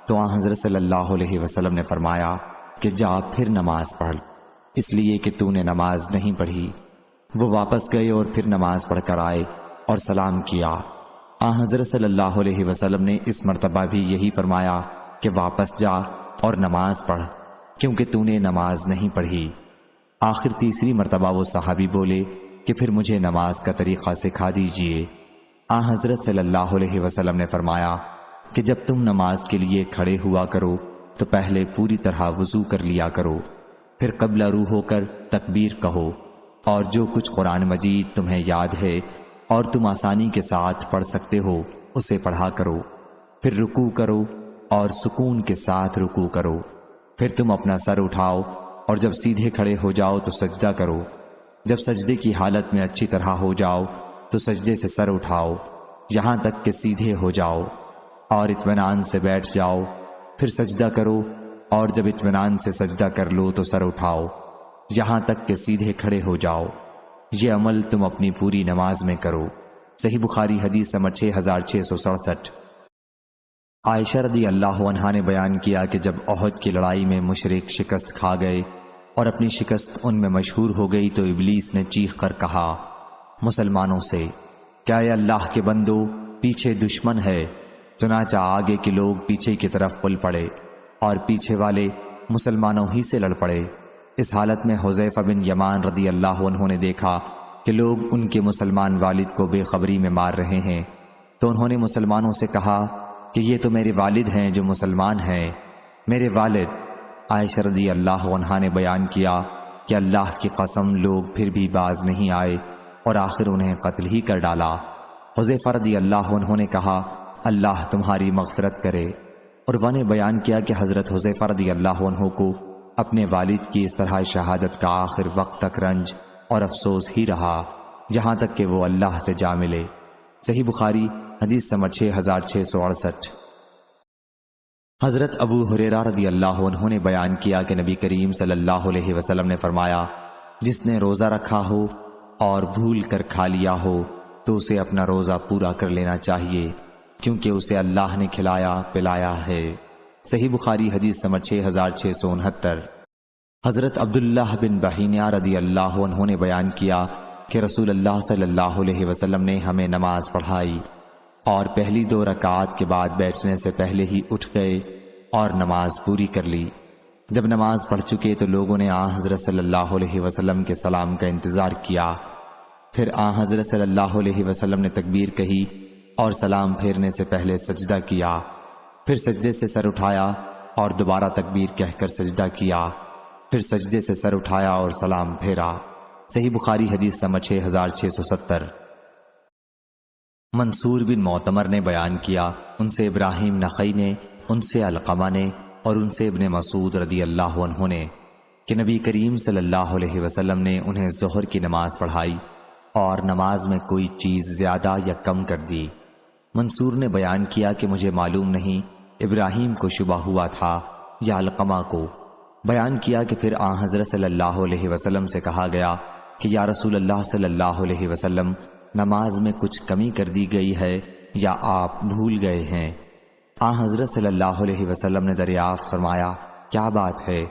تو حضرت صلی اللہ علیہ وسلم نے فرمایا کہ جا پھر نماز پڑھ، اس لیے کہ تو نے نماز نہیں پڑھی۔ وہ واپس گئے اور پھر نماز پڑھ کر آئے اور سلام کیا۔ حضرت صلی اللہ علیہ وسلم نے اس مرتبہ بھی یہی فرمایا کہ واپس جا اور نماز پڑھ کیونکہ تو نے نماز نہیں پڑھی۔ آخر تیسری مرتبہ وہ صحابی بولے کہ پھر مجھے نماز کا طریقہ سکھا دیجئے۔ حضرت صلی اللہ علیہ وسلم نے فرمایا کہ جب تم نماز کے لیے کھڑے ہوا کرو تو پہلے پوری طرح وضو کر لیا کرو، پھر قبلہ رو ہو کر تکبیر کہو، اور جو کچھ قرآن مجید تمہیں یاد ہے اور تم آسانی کے ساتھ پڑھ سکتے ہو اسے پڑھا کرو، پھر رکوع کرو اور سکون کے ساتھ رکوع کرو، پھر تم اپنا سر اٹھاؤ اور جب سیدھے کھڑے ہو جاؤ تو سجدہ کرو، جب سجدے کی حالت میں اچھی طرح ہو جاؤ تو سجدے سے سر اٹھاؤ یہاں تک کہ سیدھے ہو جاؤ اور اطمینان سے بیٹھ جاؤ، پھر سجدہ کرو اور جب اطمینان سے سجدہ کر لو تو سر اٹھاؤ یہاں تک کہ سیدھے کھڑے ہو جاؤ۔ یہ عمل تم اپنی پوری نماز میں کرو۔ صحیح بخاری حدیث نمبر 6667۔ عائشہ رضی اللہ عنہا نے بیان کیا کہ جب احد کی لڑائی میں مشرک شکست کھا گئے اور اپنی شکست ان میں مشہور ہو گئی تو ابلیس نے چیخ کر کہا مسلمانوں سے، کیا اے اللہ کے بندو پیچھے دشمن ہے؟ چنانچہ آگے کے لوگ پیچھے کی طرف پل پڑے اور پیچھے والے مسلمانوں ہی سے لڑ پڑے۔ اس حالت میں حذیفہ بن یمان رضی اللہ عنہ نے دیکھا کہ لوگ ان کے مسلمان والد کو بے خبری میں مار رہے ہیں، تو انہوں نے مسلمانوں سے کہا کہ یہ تو میرے والد ہیں جو مسلمان ہیں۔ میرے والد؟ عائشہ رضی اللہ عنہا نے بیان کیا کہ اللہ کی قسم لوگ پھر بھی باز نہیں آئے اور آخر انہیں قتل ہی کر ڈالا۔ حذیفہ رضی اللہ عنہ نے کہا اللہ تمہاری مغفرت کرے۔ عروہ نے بیان کیا کہ حضرت حذیفہ رضی اللہ عنہ کو اپنے والد کی اس طرح شہادت کا آخر وقت تک رنج اور افسوس ہی رہا جہاں تک کہ وہ اللہ سے جا ملے۔ صحیح بخاری حدیث نمبر 6668۔ حضرت ابو ہریرہ رضی اللہ عنہ نے بیان کیا کہ نبی کریم صلی اللہ علیہ وسلم نے فرمایا جس نے روزہ رکھا ہو اور بھول کر کھا لیا ہو تو اسے اپنا روزہ پورا کر لینا چاہیے، کیونکہ اسے اللہ نے کھلایا پلایا ہے۔ صحیح بخاری حدیث نمبر 6669۔ حضرت عبداللہ بن بحینہ رضی اللہ عنہ نے بیان کیا کہ رسول اللہ صلی اللہ علیہ وسلم نے ہمیں نماز پڑھائی اور پہلی 2 رکعات کے بعد بیٹھنے سے پہلے ہی اٹھ گئے اور نماز پوری کر لی۔ جب نماز پڑھ چکے تو لوگوں نے آن حضرت صلی اللہ علیہ وسلم کے سلام کا انتظار کیا، پھر آن حضرت صلی اللہ علیہ وسلم نے تکبیر کہی اور سلام پھیرنے سے پہلے سجدہ کیا، پھر سجدے سے سر اٹھایا اور دوبارہ تکبیر کہہ کر سجدہ کیا، پھر سجدے سے سر اٹھایا اور سلام پھیرا۔ صحیح بخاری حدیث نمبر 6670۔ منصور بن معتمر نے بیان کیا، ان سے ابراہیم نخعی نے، ان سے علقمہ نے اور ان سے ابن مسعود رضی اللہ عنہ نے کہ نبی کریم صلی اللہ علیہ وسلم نے انہیں ظہر کی نماز پڑھائی اور نماز میں کوئی چیز زیادہ یا کم کر دی۔ منصور نے بیان کیا کہ مجھے معلوم نہیں ابراہیم کو شبہ ہوا تھا یا علقمہ کو۔ بیان کیا کہ پھر آن حضرت صلی اللہ علیہ وسلم سے کہا گیا کہ یا رسول اللہ صلی اللہ علیہ وسلم نماز میں کچھ کمی کر دی گئی ہے یا آپ بھول گئے ہیں؟ آن حضرت صلی اللہ علیہ وسلم نے دریافت فرمایا کیا بات ہے؟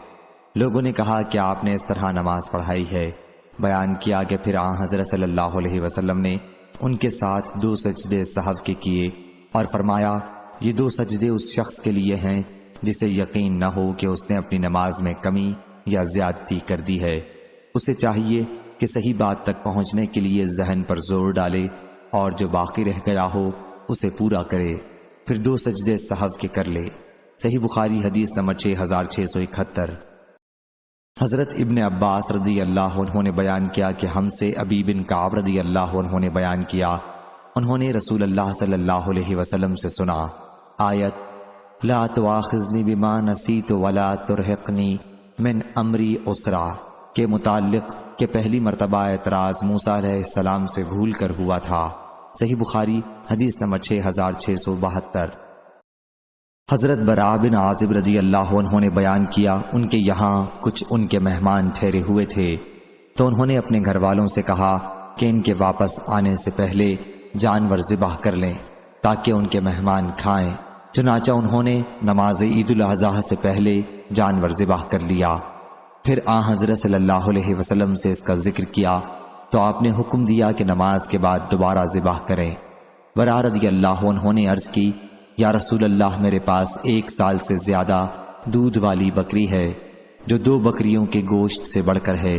لوگوں نے کہا کہ آپ نے اس طرح نماز پڑھائی ہے۔ بیان کیا کہ پھر آن حضرت صلی اللہ علیہ وسلم نے ان کے ساتھ 2 سجدے سہو کے کیے اور فرمایا یہ 2 سجدے اس شخص کے لیے ہیں جسے یقین نہ ہو کہ اس نے اپنی نماز میں کمی یا زیادتی کر دی ہے۔ اسے چاہیے کہ صحیح بات تک پہنچنے کے لیے ذہن پر زور ڈالے اور جو باقی رہ گیا ہو اسے پورا کرے، پھر 2 سجدے سہو کے کر لے۔ صحیح بخاری حدیث نمبر 6671۔ حضرت ابن عباس رضی اللہ عنہ نے بیان کیا کہ ہم سے ابی بن کعب رضی اللہ عنہ نے بیان کیا، انہوں نے رسول اللہ صلی اللہ علیہ وسلم سے سنا آیت لا تواخذنی بما نسیت ولا ترہقنی من امری عسرا کے متعلق کہ پہلی مرتبہ اعتراض موسیٰ علیہ السلام سے بھول کر ہوا تھا۔ صحیح بخاری حدیث نمبر 6672۔ حضرت براء بن عازب رضی اللہ عنہ نے بیان کیا ان کے یہاں کچھ ان کے مہمان ٹھہرے ہوئے تھے، تو انہوں نے اپنے گھر والوں سے کہا کہ ان کے واپس آنے سے پہلے جانور ذبح کر لیں تاکہ ان کے مہمان کھائیں۔ چنانچہ انہوں نے نماز عید الاضحیٰ سے پہلے جانور ذبح کر لیا۔ پھر آن حضرت صلی اللہ علیہ وسلم سے اس کا ذکر کیا تو آپ نے حکم دیا کہ نماز کے بعد دوبارہ ذبح کریں۔ براء رضی اللہ عنہ نے عرض کی یا رسول اللہ میرے پاس 1 سال سے زیادہ دودھ والی بکری ہے جو 2 بکریوں کے گوشت سے بڑھ کر ہے۔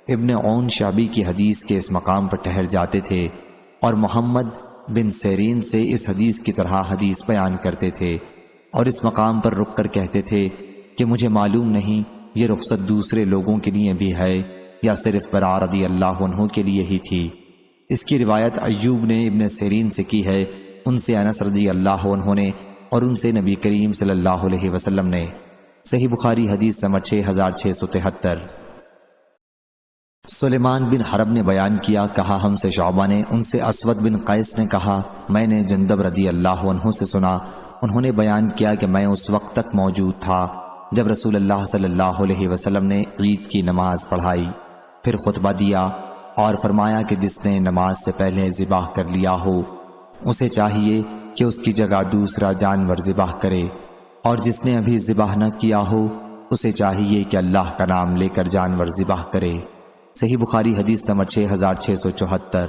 ابن عون شعبی کی حدیث کے اس مقام پر ٹھہر جاتے تھے اور محمد بن سیرین سے اس حدیث کی طرح حدیث بیان کرتے تھے اور اس مقام پر رک کر کہتے تھے کہ مجھے معلوم نہیں یہ رخصت دوسرے لوگوں کے لیے بھی ہے یا صرف براء رضی اللہ عنہ کے لیے ہی تھی۔ اس کی روایت ایوب نے ابن سیرین سے کی ہے، ان سے انس رضی اللہ عنہ نے اور ان سے نبی کریم صلی اللہ علیہ وسلم نے۔ صحیح بخاری حدیث نمبر 6673۔ سلیمان بن حرب نے بیان کیا، کہا ہم سے شعبہ نے، ان سے اسود بن قیس نے کہا میں نے جندب رضی اللہ عنہ سے سنا، انہوں نے بیان کیا کہ میں اس وقت تک موجود تھا جب رسول اللہ صلی اللہ علیہ وسلم نے عید کی نماز پڑھائی، پھر خطبہ دیا اور فرمایا کہ جس نے نماز سے پہلے ذبح کر لیا ہو اسے چاہیے کہ اس کی جگہ دوسرا جانور ذبح کرے، اور جس نے ابھی ذبح نہ کیا ہو اسے چاہیے کہ اللہ کا نام لے کر جانور ذبح کرے۔ صحیح بخاری حدیث نمبر 6674۔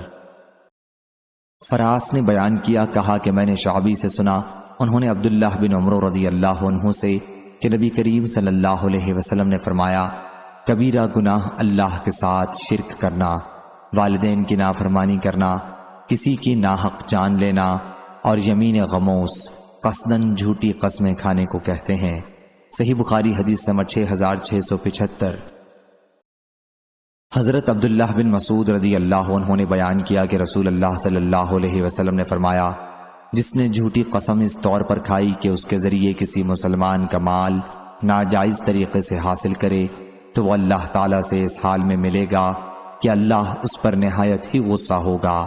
فراس نے بیان کیا، کہا کہ میں نے شعبی سے سنا، انہوں نے عبداللہ بن عمرو رضی اللہ عنہ سے کہ نبی کریم صلی اللہ علیہ وسلم نے فرمایا، کبیرہ گناہ اللہ کے ساتھ شرک کرنا، والدین کی نافرمانی کرنا، کسی کی ناحق جان لینا، اور یمین غموس قصداً جھوٹی قسمیں کھانے کو کہتے ہیں۔ صحیح بخاری حدیث نمبر 6675۔ حضرت عبداللہ بن مسعود رضی اللہ عنہ نے بیان کیا کہ رسول اللہ صلی اللہ علیہ وسلم نے فرمایا، جس نے جھوٹی قسم اس طور پر کھائی کہ اس کے ذریعے کسی مسلمان کا مال ناجائز طریقے سے حاصل کرے، تو وہ اللہ تعالیٰ سے اس حال میں ملے گا کہ اللہ اس پر نہایت ہی غصہ ہوگا۔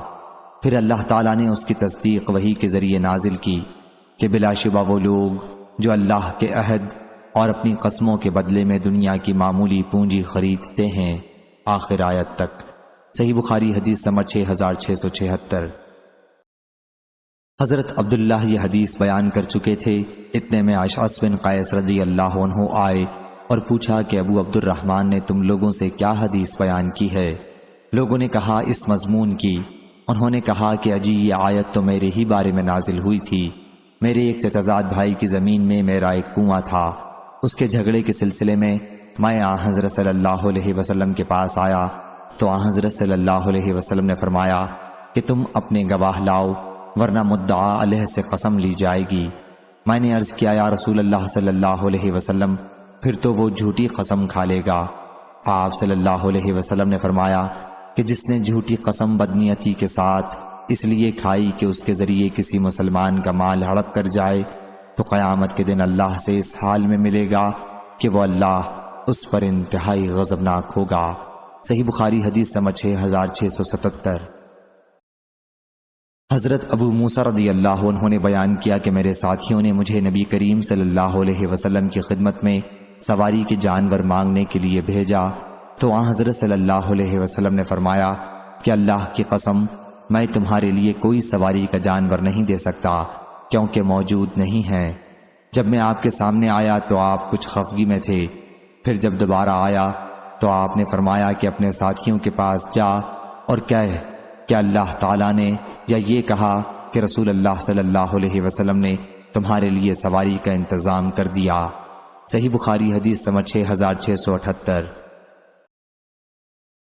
پھر اللہ تعالیٰ نے اس کی تصدیق وحی کے ذریعے نازل کی کہ بلا شبہ وہ لوگ جو اللہ کے عہد اور اپنی قسموں کے بدلے میں دنیا کی معمولی پونجی خریدتے ہیں، آخر آیت تک۔ صحیح بخاری حدیث نمبر 6676۔ حضرت عبداللہ یہ حدیث بیان کر چکے تھے، اتنے میں اشعث بن قیس رضی اللہ عنہ آئے اور پوچھا کہ ابو عبد الرحمن نے تم لوگوں سے کیا حدیث بیان کی ہے؟ لوگوں نے کہا اس مضمون کی۔ انہوں نے کہا کہ اجی یہ آیت تو میرے ہی بارے میں نازل ہوئی تھی۔ میرے ایک چچازاد بھائی کی زمین میں میرا ایک کنواں تھا، اس کے جھگڑے کے سلسلے میں میں حضرت صلی اللہ علیہ وسلم کے پاس آیا تو حضرت صلی اللہ علیہ وسلم نے فرمایا کہ تم اپنے گواہ لاؤ ورنہ مدعا علیہ سے قسم لی جائے گی۔ میں نے عرض کیا یا رسول اللہ صلی اللہ علیہ وسلم، پھر تو وہ جھوٹی قسم کھا لے گا۔ آپ صلی اللہ علیہ وسلم نے فرمایا کہ جس نے جھوٹی قسم بدنیتی کے ساتھ اس لیے کھائی کہ اس کے ذریعے کسی مسلمان کا مال ہڑپ کر جائے، تو قیامت کے دن اللہ سے اس حال میں ملے گا کہ وہ اللہ اس پر انتہائی غضبناک ہوگا۔ صحیح بخاری حدیث نمبر 6677۔ حضرت ابو موسیٰ رضی اللہ عنہ نے بیان کیا کہ میرے ساتھیوں نے مجھے نبی کریم صلی اللہ علیہ وسلم کی خدمت میں سواری کے جانور مانگنے کے لیے بھیجا، تو حضرت صلی اللہ علیہ وسلم نے فرمایا کہ اللہ کی قسم میں تمہارے لیے کوئی سواری کا جانور نہیں دے سکتا کیونکہ موجود نہیں ہے۔ جب میں آپ کے سامنے آیا تو آپ کچھ خفگی میں تھے، پھر جب دوبارہ آیا تو آپ نے فرمایا کہ اپنے ساتھیوں کے پاس جا اور کہہ کہ اللہ تعالیٰ نے یا یہ کہا کہ رسول اللہ صلی اللہ علیہ وسلم نے تمہارے لیے سواری کا انتظام کر دیا۔ صحیح بخاری حدیث نمبر 6678۔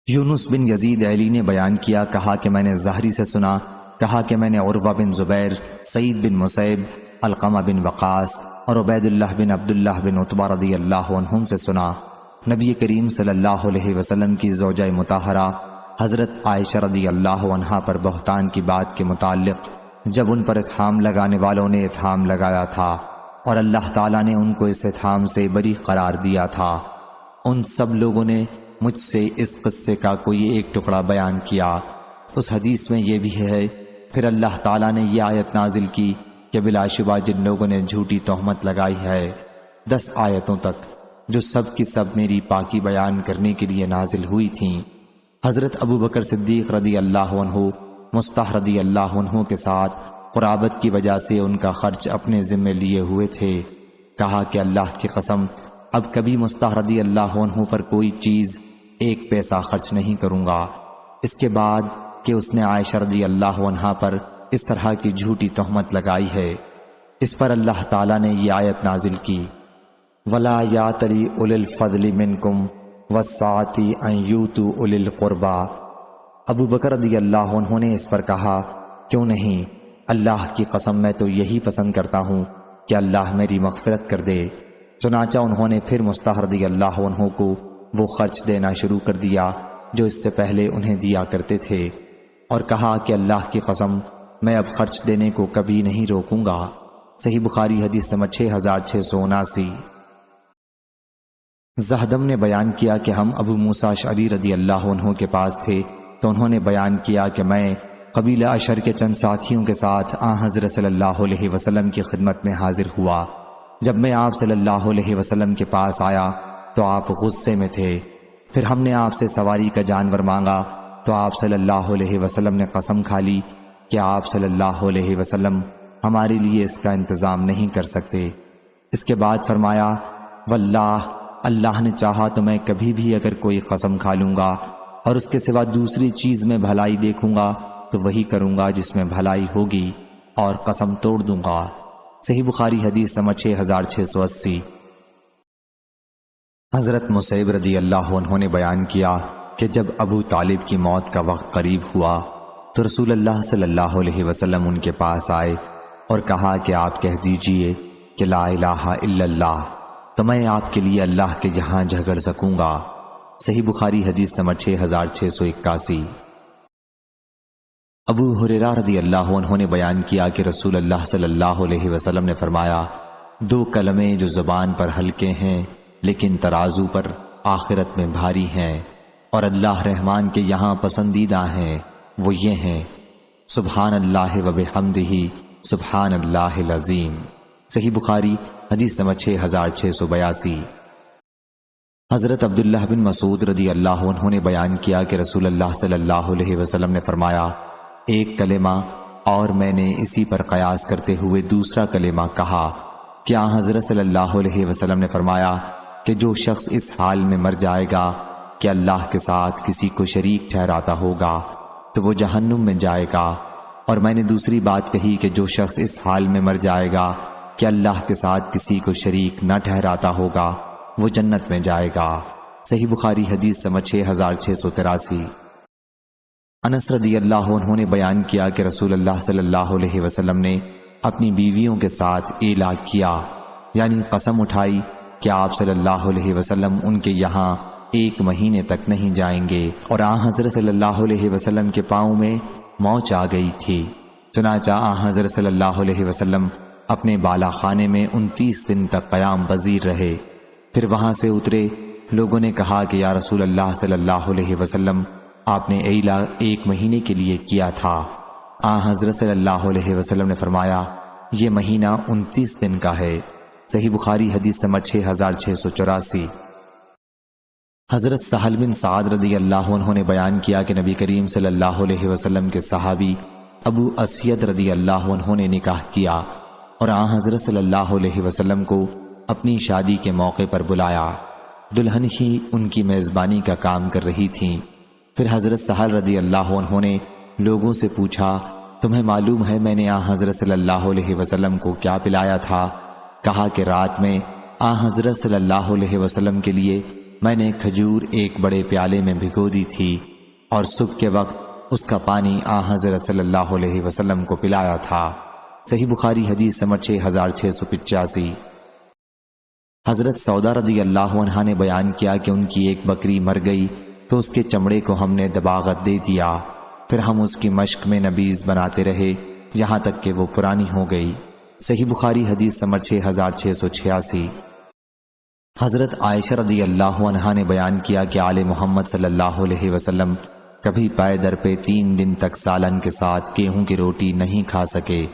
یونس بن یزید ایلی نے بیان کیا، کہا کہ میں نے زہری سے سنا، کہا کہ میں نے عروہ بن زبیر، سعید بن مسیب، علقمہ بن وقاص اور عبید اللہ بن عبداللہ بن عتبہ رضی اللہ عنہم سے سنا، نبی کریم صلی اللہ علیہ وسلم کی زوجہ مطہرہ حضرت عائشہ رضی اللہ عنہا پر بہتان کی بات کے متعلق جب ان پر اتہام لگانے والوں نے اتہام لگایا تھا اور اللہ تعالیٰ نے ان کو اس اتہام سے بری قرار دیا تھا، ان سب لوگوں نے مجھ سے اس قصے کا کوئی ایک ٹکڑا بیان کیا۔ اس حدیث میں یہ بھی ہے، پھر اللہ تعالیٰ نے یہ آیت نازل کی کہ بلا شبہ جن لوگوں نے جھوٹی تہمت لگائی ہے، 10 آیتوں تک، جو سب کی سب میری پاکی بیان کرنے کے لیے نازل ہوئی تھیں۔ حضرت ابو بکر صدیق رضی اللہ عنہ مصطح رضی اللہ عنہ کے ساتھ قرابت کی وجہ سے ان کا خرچ اپنے ذمے لیے ہوئے تھے۔ کہا کہ اللہ کی قسم اب کبھی مصطح رضی اللہ عنہ پر کوئی چیز 1 پیسہ خرچ نہیں کروں گا۔ اس کے بعد کہ اس نے عائشہ رضی اللہ عنہا پر اس طرح کی جھوٹی تہمت لگائی ہے، اس پر اللہ تعالیٰ نے یہ آیت نازل کی، وَلَا يَأْتَلِ أُولِي الْفَضْلِ مِنْكُمْ وَالسَّعَةِ أَنْ يُؤْتُوا أُولِي الْقُرْبَى۔ ابو بکر رضی اللہ عنہ نے اس پر کہا، کیوں نہیں، اللہ کی قسم میں تو یہی پسند کرتا ہوں کہ اللہ میری مغفرت کر دے۔ چنانچہ انہوں نے پھر مصطح رضی اللہ عنہ کو وہ خرچ دینا شروع کر دیا جو اس سے پہلے انہیں دیا کرتے تھے، اور کہا کہ اللہ کی قسم میں اب خرچ دینے کو کبھی نہیں روکوں گا۔ صحیح بخاری حدیث نمبر 6679۔ زہدم نے بیان کیا کہ ہم ابو موسیٰ اشعری رضی اللہ عنہ کے پاس تھے تو انہوں نے بیان کیا کہ میں قبیلہ اشر کے چند ساتھیوں کے ساتھ حضرت صلی اللہ علیہ وسلم کی خدمت میں حاضر ہوا۔ جب میں آپ صلی اللہ علیہ وسلم کے پاس آیا تو آپ غصے میں تھے، پھر ہم نے آپ سے سواری کا جانور مانگا تو آپ صلی اللہ علیہ وسلم نے قسم کھا لی کہ آپ صلی اللہ علیہ وسلم ہمارے لیے اس کا انتظام نہیں کر سکتے۔ اس کے بعد فرمایا واللہ اللہ نے چاہا تو میں کبھی بھی اگر کوئی قسم کھا لوں گا اور اس کے سوا دوسری چیز میں بھلائی دیکھوں گا تو وہی کروں گا جس میں بھلائی ہوگی اور قسم توڑ دوں گا۔ صحیح بخاری حدیث نمبر 6680۔ حضرت مصعب رضی اللہ عنہ نے بیان کیا کہ جب ابو طالب کی موت کا وقت قریب ہوا تو رسول اللہ صلی اللہ علیہ وسلم ان کے پاس آئے اور کہا کہ آپ کہہ دیجئے کہ لا الہ الا اللہ تو میں آپ کے لیے اللہ کے یہاں جھگڑ سکوں گا۔ صحیح بخاری حدیث نمبر 6681۔ ابو ہریرہ رضی اللہ عنہ نے بیان کیا کہ رسول اللہ صلی اللہ علیہ وسلم نے فرمایا دو کلمے جو زبان پر ہلکے ہیں لیکن ترازو پر آخرت میں بھاری ہیں اور اللہ رحمان کے یہاں پسندیدہ ہیں، وہ یہ ہیں سبحان اللہ و بحمدہ سبحان اللہ العظیم۔ صحیح بخاری حدیث نمبر 6682۔ حضرت عبداللہ بن مسعود رضی اللہ عنہ نے بیان کیا کہ رسول اللہ صلی اللہ علیہ وسلم نے فرمایا ایک کلمہ اور میں نے اسی پر قیاس کرتے ہوئے دوسرا کلمہ کہا۔ کیا حضرت صلی اللہ علیہ وسلم نے فرمایا کہ جو شخص اس حال میں مر جائے گا کہ اللہ کے ساتھ کسی کو شریک ٹھہراتا ہوگا تو وہ جہنم میں جائے گا، اور میں نے دوسری بات کہی کہ جو شخص اس حال میں مر جائے گا کہ اللہ کے ساتھ کسی کو شریک نہ ٹھہراتا ہوگا وہ جنت میں جائے گا۔ صحیح بخاری حدیث نمبر 6683۔ انس رضی اللہ عنہ نے بیان کیا کہ رسول اللہ صلی اللہ علیہ وسلم نے اپنی بیویوں کے ساتھ اعلان کیا، یعنی قسم اٹھائی کہ آپ صلی اللہ علیہ وسلم ان کے یہاں 1 مہینے تک نہیں جائیں گے، اور حضرت صلی اللہ علیہ وسلم کے پاؤں میں موچ آ گئی تھی۔ چنانچہ حضرت صلی اللہ علیہ وسلم اپنے بالا خانے میں 29 دن تک قیام پذیر رہے، پھر وہاں سے اترے۔ لوگوں نے کہا کہ یا رسول اللہ صلی اللہ علیہ وسلم آپ نے اعلان 1 مہینے کے لیے کیا تھا۔ حضرت صلی اللہ علیہ وسلم نے فرمایا یہ مہینہ 29 دن کا ہے۔ صحیح بخاری حدیث نمبر 6684۔ حضرت سہل بن سعد رضی اللہ عنہ نے بیان کیا کہ نبی کریم صلی اللہ علیہ وسلم کے صحابی ابو اسید رضی اللہ عنہ نے نکاح کیا اور حضرت صلی اللہ علیہ وسلم کو اپنی شادی کے موقع پر بلایا۔ دلہن ہی ان کی میزبانی کا کام کر رہی تھیں۔ پھر حضرت سہل رضی اللہ عنہ نے لوگوں سے پوچھا تمہیں معلوم ہے میں نے حضرت صلی اللہ علیہ وسلم کو کیا پلایا تھا؟ کہا کہ رات میں حضرت صلی اللہ علیہ وسلم کے لیے میں نے کھجور ایک بڑے پیالے میں بھگو دی تھی اور صبح کے وقت اس کا پانی حضرت صلی اللہ علیہ وسلم کو پلایا تھا۔ صحیح بخاری حدیث نمبر 6685۔ حضرت سودا رضی اللہ عنہا نے بیان کیا کہ ان کی ایک بکری مر گئی تو اس کے چمڑے کو ہم نے دباغت دے دیا، پھر ہم اس کی مشق میں نبیذ بناتے رہے یہاں تک کہ وہ پرانی ہو گئی۔ صحیح بخاری حدیث نمبر 6686۔ حضرت عائشہ رضی اللہ عنہا نے بیان کیا کہ آل محمد صلی اللہ علیہ وسلم کبھی پائے در پہ 3 دن تک سالن کے ساتھ گیہوں کی روٹی نہیں کھا سکے،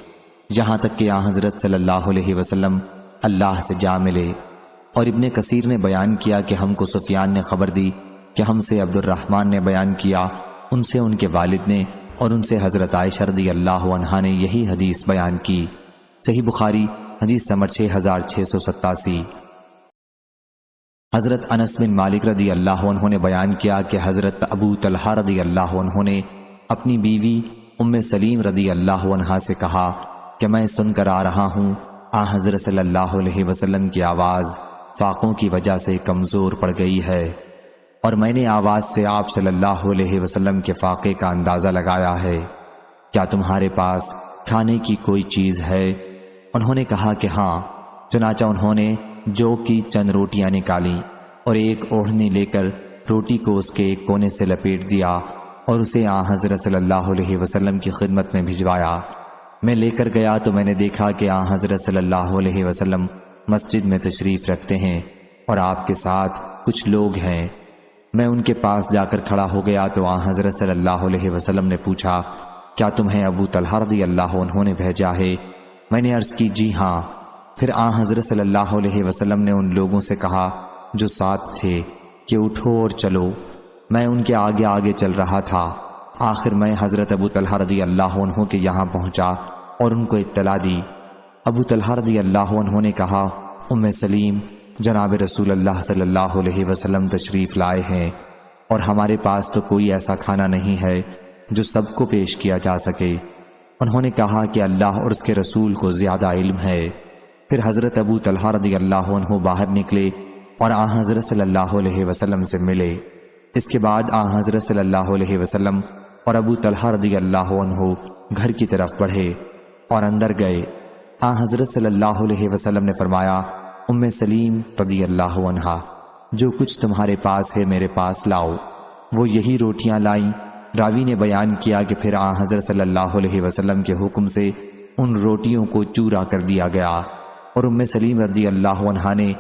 یہاں تک کہ حضرت صلی اللہ علیہ وسلم اللہ سے جا ملے۔ اور ابن کثیر نے بیان کیا کہ ہم کو سفیان نے خبر دی کہ ہم سے عبد الرحمن نے بیان کیا، ان سے ان کے والد نے، اور ان سے حضرت عائشہ رضی اللہ عنہا نے یہی حدیث بیان کی۔ صحیح بخاری حدیث نمبر 6687۔ حضرت انس بن مالک رضی اللہ عنہ نے بیان کیا کہ حضرت ابو طلحہ رضی اللہ عنہ نے اپنی بیوی ام سلیم رضی اللہ عنہا سے کہا کہ میں سن کر آ رہا ہوں حضرت صلی اللہ علیہ وسلم کی آواز فاقوں کی وجہ سے کمزور پڑ گئی ہے، اور میں نے آواز سے آپ صلی اللہ علیہ وسلم کے فاقے کا اندازہ لگایا ہے، کیا تمہارے پاس کھانے کی کوئی چیز ہے؟ انہوں نے کہا کہ ہاں۔ چنانچہ انہوں نے جو کی چند روٹیاں نکالیں اور ایک اوڑھنی لے کر روٹی کو اس کے ایک کونے سے لپیٹ دیا اور اسے حضرت صلی اللہ علیہ وسلم کی خدمت میں بھجوایا۔ میں لے کر گیا تو میں نے دیکھا کہ حضرت صلی اللہ علیہ وسلم مسجد میں تشریف رکھتے ہیں اور آپ کے ساتھ کچھ لوگ ہیں۔ میں ان کے پاس جا کر کھڑا ہو گیا تو حضرت صلی اللہ علیہ وسلم نے پوچھا کیا تمہیں ابو طلحہ رضی اللہ عنہ نے بھیجا ہے؟ میں نے عرض کی جی ہاں۔ پھر حضرت صلی اللہ علیہ وسلم نے ان لوگوں سے کہا جو ساتھ تھے کہ اٹھو اور چلو۔ میں ان کے آگے آگے چل رہا تھا، آخر میں حضرت ابو طلحہ رضی اللہ عنہ کے یہاں پہنچا اور ان کو اطلاع دی۔ ابو طلحہ رضی اللہ عنہ نے کہا، ام سلیم، جناب رسول اللہ صلی اللہ علیہ وسلم تشریف لائے ہیں اور ہمارے پاس تو کوئی ایسا کھانا نہیں ہے جو سب کو پیش کیا جا سکے۔ انہوں نے کہا کہ اللہ اور اس کے رسول کو زیادہ علم ہے۔ پھر حضرت ابو طلحہ رضی اللہ عنہ باہر نکلے اور آن حضرت صلی اللہ علیہ وسلم سے ملے۔ اس کے بعد آن حضرت صلی اللہ علیہ وسلم اور ابو طلحہ رضی اللہ عنہ گھر کی طرف بڑھے اور اندر گئے۔ آن حضرت صلی اللہ علیہ وسلم نے فرمایا، ام سلیم رضی اللہ عنہا، جو کچھ تمہارے پاس ہے میرے پاس لاؤ۔ وہ یہی روٹیاں لائیں۔ راوی نے بیان کیا کہ پھر آن حضرت صلی اللہ علیہ وسلم کے حکم سے ان روٹیوں کو چورا کر دیا گیا اور ام سلیم رضی اللہ عنہا نے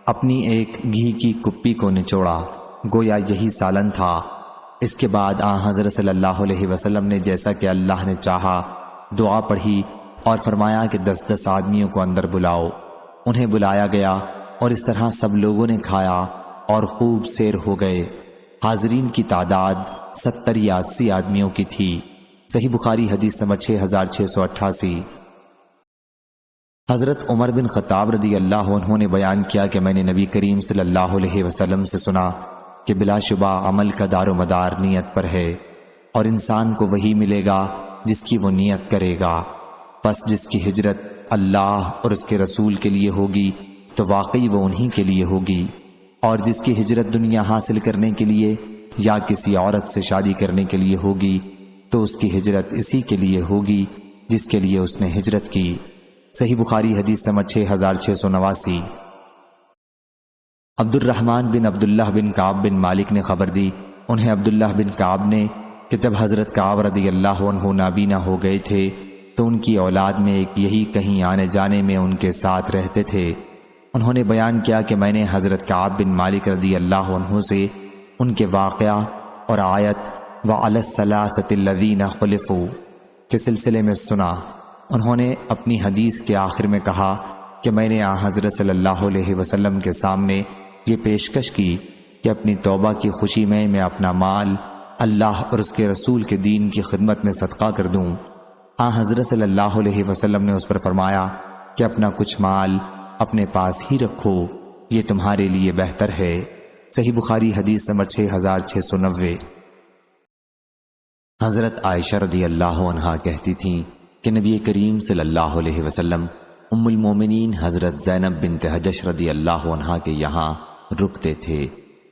اپنی ایک گھی کی کپی کو نچوڑا، گویا یہی سالن تھا۔ اس کے بعد آن حضرت صلی اللہ علیہ وسلم نے جیسا کہ اللہ نے چاہا دعا پڑھی اور فرمایا کہ 10 آدمیوں کو اندر بلاؤ۔ انہیں بلایا گیا اور اس طرح سب لوگوں نے کھایا اور خوب سیر ہو گئے۔ حاضرین کی تعداد 70 یا 80 آدمیوں کی تھی۔ صحیح بخاری حدیث نمبر 6688۔ حضرت عمر بن خطاب رضی اللہ عنہ نے بیان کیا کہ میں نے نبی کریم صلی اللہ علیہ وسلم سے سنا کہ بلا شبہ عمل کا دار و مدار نیت پر ہے، اور انسان کو وہی ملے گا جس کی وہ نیت کرے گا۔ پس جس کی ہجرت اللہ اور اس کے رسول کے لیے ہوگی تو واقعی وہ انہی کے لیے ہوگی، اور جس کی ہجرت دنیا حاصل کرنے کے لیے یا کسی عورت سے شادی کرنے کے لیے ہوگی تو اس کی ہجرت اسی کے لیے ہوگی جس کے لیے اس نے ہجرت کی۔ صحیح بخاری حدیث نمبر 6689۔ عبد الرحمن بن عبداللہ بن کعب بن مالک نے خبر دی، انہیں عبداللہ بن کعب نے، کہ جب حضرت کعب رضی اللہ عنہ نابینا ہو گئے تھے تو ان کی اولاد میں ایک یہی کہیں آنے جانے میں ان کے ساتھ رہتے تھے۔ انہوں نے بیان کیا کہ میں نے حضرت کعب بن مالک رضی اللہ عنہ سے ان کے واقعہ اور آیت وَعَلَى الثَّلَاثَةِ الَّذِينَ خُلِفُوا کے سلسلے میں سنا۔ انہوں نے اپنی حدیث کے آخر میں کہا کہ میں نے حضرت صلی اللہ علیہ وسلم کے سامنے یہ پیشکش کی کہ اپنی توبہ کی خوشی میں اپنا مال اللہ اور اس کے رسول کے دین کی خدمت میں صدقہ کر دوں۔ حضرت صلی اللہ علیہ وسلم نے اس پر فرمایا کہ اپنا کچھ مال اپنے پاس ہی رکھو، یہ تمہارے لیے بہتر ہے۔ صحیح بخاری حدیث نمبر 6690۔ حضرت عائشہ رضی اللہ عنہا کہتی تھیں کہ نبی کریم صلی اللہ علیہ وسلم ام المومنین حضرت زینب بنت حجش رضی اللہ عنہا کے یہاں رکتے تھے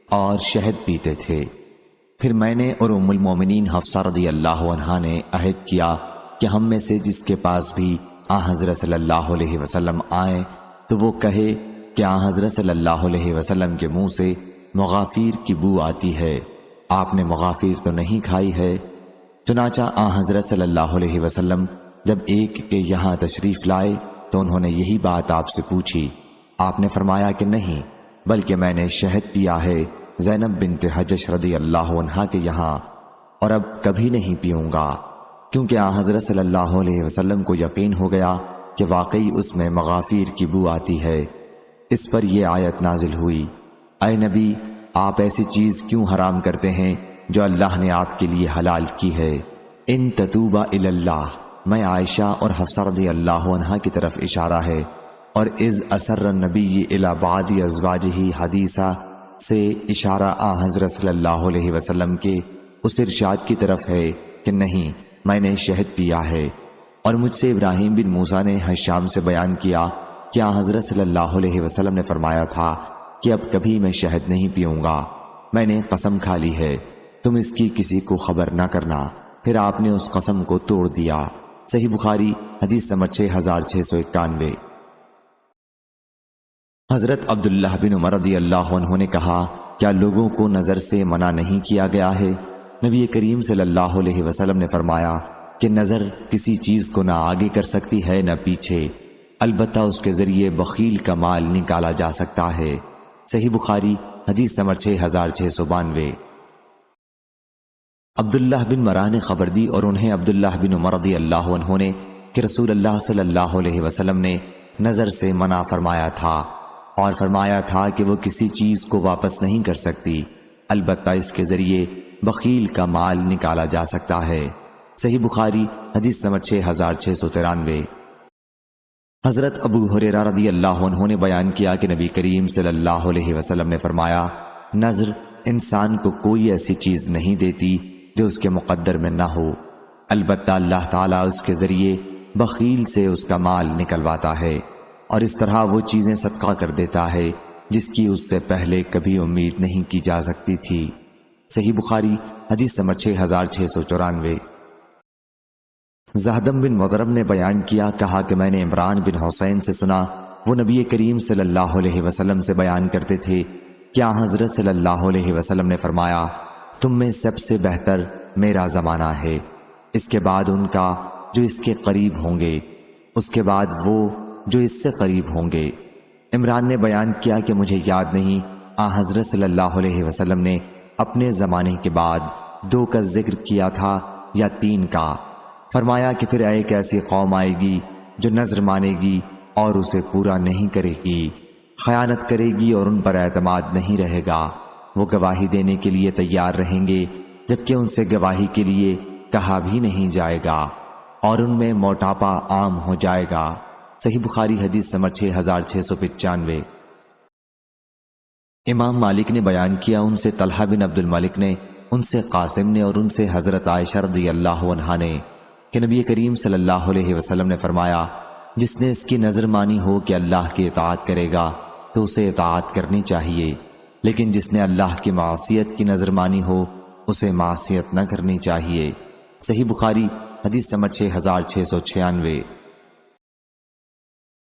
اور شہد پیتے تھے۔ پھر میں نے اور ام المومنین حفصہ رضی اللہ عنہا نے عہد کیا کہ ہم میں سے جس کے پاس بھی حضرت صلی اللہ علیہ وسلم آئیں تو وہ کہے کہ حضرت صلی اللہ علیہ وسلم کے منہ سے مغافیر کی بو آتی ہے، آپ نے مغافیر تو نہیں کھائی ہے؟ چنانچہ حضرت صلی اللہ علیہ وسلم جب ایک کے یہاں تشریف لائے تو انہوں نے یہی بات آپ سے پوچھی۔ آپ نے فرمایا کہ نہیں، بلکہ میں نے شہد پیا ہے زینب بنت حجش رضی اللہ عنہا کے یہاں، اور اب کبھی نہیں پیوں گا، کیونکہ حضرت صلی اللہ علیہ وسلم کو یقین ہو گیا کہ واقعی اس میں مغافیر کی بو آتی ہے۔ اس پر یہ آیت نازل ہوئی، اے نبی، آپ ایسی چیز کیوں حرام کرتے ہیں جو اللہ نے آپ کے لیے حلال کی ہے؟ ان تتوبا الی اللہ، میں عائشہ اور حفصہ رضی اللہ عنہا کی طرف اشارہ ہے، اور اذ اسر النبی الی بعض ازواجہ حدیثہ سے اشارہ حضرت صلی اللہ علیہ وسلم کے اس ارشاد کی طرف ہے کہ نہیں، میں نے شہد پیا ہے۔ اور مجھ سے ابراہیم بن موسیٰ نے حشام سے بیان کیا کہ حضرت صلی اللہ علیہ وسلم نے فرمایا تھا کہ اب کبھی میں شہد نہیں پیوں گا، میں نے قسم کھا لی ہے، تم اس کی کسی کو خبر نہ کرنا۔ پھر آپ نے اس قسم کو توڑ دیا۔ صحیح بخاری حدیث نمبر 6691۔ حضرت عبداللہ بن عمر رضی اللہ عنہ نے کہا، کیا لوگوں کو نظر سے منع نہیں کیا گیا ہے؟ نبی کریم صلی اللہ علیہ وسلم نے فرمایا کہ نظر کسی چیز کو نہ آگے کر سکتی ہے نہ پیچھے، البتہ اس کے ذریعے بخیل کا مال نکالا جا سکتا ہے۔ صحیح بخاری حدیث نمبر 6692۔ عبداللہ بن مرہ نے خبر دی اور انہیں عبداللہ بن عمر رضی اللہ عنہ نے کہ رسول اللہ صلی اللہ علیہ وسلم نے نظر سے منع فرمایا تھا اور فرمایا تھا کہ وہ کسی چیز کو واپس نہیں کر سکتی، البتہ اس کے ذریعے بخیل کا مال نکالا جا سکتا ہے۔ صحیح بخاری حدیث نمبر 6693۔ حضرت ابو ہریرہ رضی اللہ عنہ نے بیان کیا کہ نبی کریم صلی اللہ علیہ وسلم نے فرمایا، نذر انسان کو کوئی ایسی چیز نہیں دیتی جو اس کے مقدر میں نہ ہو، البتہ اللہ تعالیٰ اس کے ذریعے بخیل سے اس کا مال نکلواتا ہے، اور اس طرح وہ چیزیں صدقہ کر دیتا ہے جس کی اس سے پہلے کبھی امید نہیں کی جا سکتی تھی۔ صحیح بخاری حدیث نمبر 6694۔ زہدم بن مضرب نے بیان کیا، کہا کہ میں نے عمران بن حسین سے سنا، وہ نبی کریم صلی اللہ علیہ وسلم سے بیان کرتے تھے، کیا حضرت صلی اللہ علیہ وسلم نے فرمایا، تم میں سب سے بہتر میرا زمانہ ہے، اس کے بعد ان کا جو اس کے قریب ہوں گے، اس کے بعد وہ جو اس سے قریب ہوں گے۔ عمران نے بیان کیا کہ مجھے یاد نہیں حضرت صلی اللہ علیہ وسلم نے اپنے زمانے کے بعد 2 کا ذکر کیا تھا یا 3 کا۔ فرمایا کہ پھر ایک ایسی قوم آئے گی جو نذر مانے گی اور اسے پورا نہیں کرے گی، خیانت کرے گی اور ان پر اعتماد نہیں رہے گا، وہ گواہی دینے کے لیے تیار رہیں گے جبکہ ان سے گواہی کے لیے کہا بھی نہیں جائے گا، اور ان میں موٹاپا عام ہو جائے گا۔ صحیح بخاری حدیث نمبر 6695۔ امام مالک نے بیان کیا، ان سے طلحہ بن عبد الملک نے، ان سے قاسم نے اور ان سے حضرت عائشہ رضی اللہ عنہا نے کہ نبی کریم صلی اللہ علیہ وسلم نے فرمایا، جس نے اس کی نظر مانی ہو کہ اللہ کی اطاعت کرے گا تو اسے اطاعت کرنی چاہیے، لیکن جس نے اللہ کی معصیت کی نظر مانی ہو اسے معصیت نہ کرنی چاہیے۔ صحیح بخاری حدیث نمبر 6696۔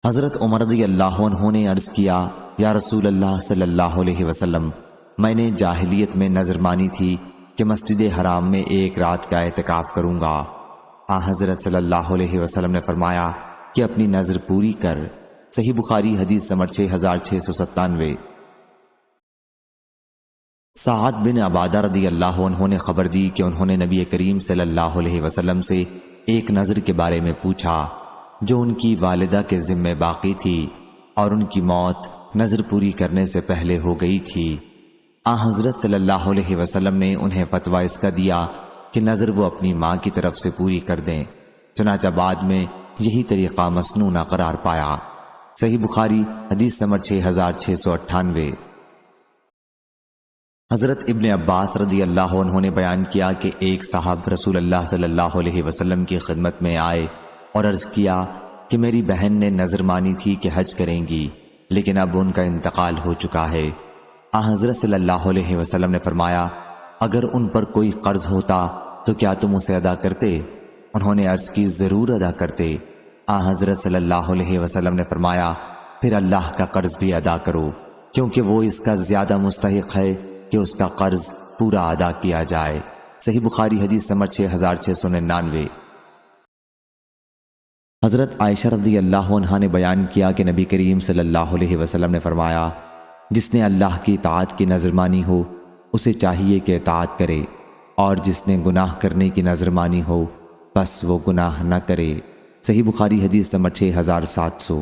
حضرت عمر رضی اللہ عنہ نے عرض کیا، یا رسول اللہ صلی اللہ علیہ وسلم، میں نے جاہلیت میں نذر مانی تھی کہ مسجد حرام میں 1 رات کا اعتکاف کروں گا۔ حضرت صلی اللہ علیہ وسلم نے فرمایا کہ اپنی نذر پوری کر۔ صحیح بخاری حدیث نمبر 6697۔ سعد بن عبادہ رضی اللہ عنہ نے خبر دی کہ انہوں نے نبی کریم صلی اللہ علیہ وسلم سے ایک نذر کے بارے میں پوچھا جو ان کی والدہ کے ذمے باقی تھی اور ان کی موت نذر پوری کرنے سے پہلے ہو گئی تھی۔ حضرت صلی اللہ علیہ وسلم نے انہیں فتویٰ اس کا دیا کہ نذر وہ اپنی ماں کی طرف سے پوری کر دیں، چنانچہ بعد میں یہی طریقہ مسنون قرار پایا۔ صحیح بخاری حدیث نمبر 6698۔ حضرت ابن عباس رضی اللہ عنہ نے بیان کیا کہ ایک صاحب رسول اللہ صلی اللہ علیہ وسلم کی خدمت میں آئے اور عرض کیا کہ میری بہن نے نذر مانی تھی کہ حج کریں گی، لیکن اب ان کا انتقال ہو چکا ہے۔ حضرت صلی اللہ علیہ وسلم نے فرمایا، اگر ان پر کوئی قرض ہوتا تو کیا تم اسے ادا کرتے؟ انہوں نے عرض کی، ضرور ادا کرتے۔ حضرت صلی اللہ علیہ وسلم نے فرمایا، پھر اللہ کا قرض بھی ادا کرو، کیونکہ وہ اس کا زیادہ مستحق ہے کہ اس کا قرض پورا ادا کیا جائے۔ صحیح بخاری حدیث نمبر 6699۔ حضرت عائشہ رضی اللہ عنہا نے بیان کیا کہ نبی کریم صلی اللہ علیہ وسلم نے فرمایا، جس نے اللہ کی اطاعت کی نذر مانی ہو اسے چاہیے کہ اطاعت کرے، اور جس نے گناہ کرنے کی نذر مانی ہو بس وہ گناہ نہ کرے۔ صحیح بخاری حدیث نمبر 6700۔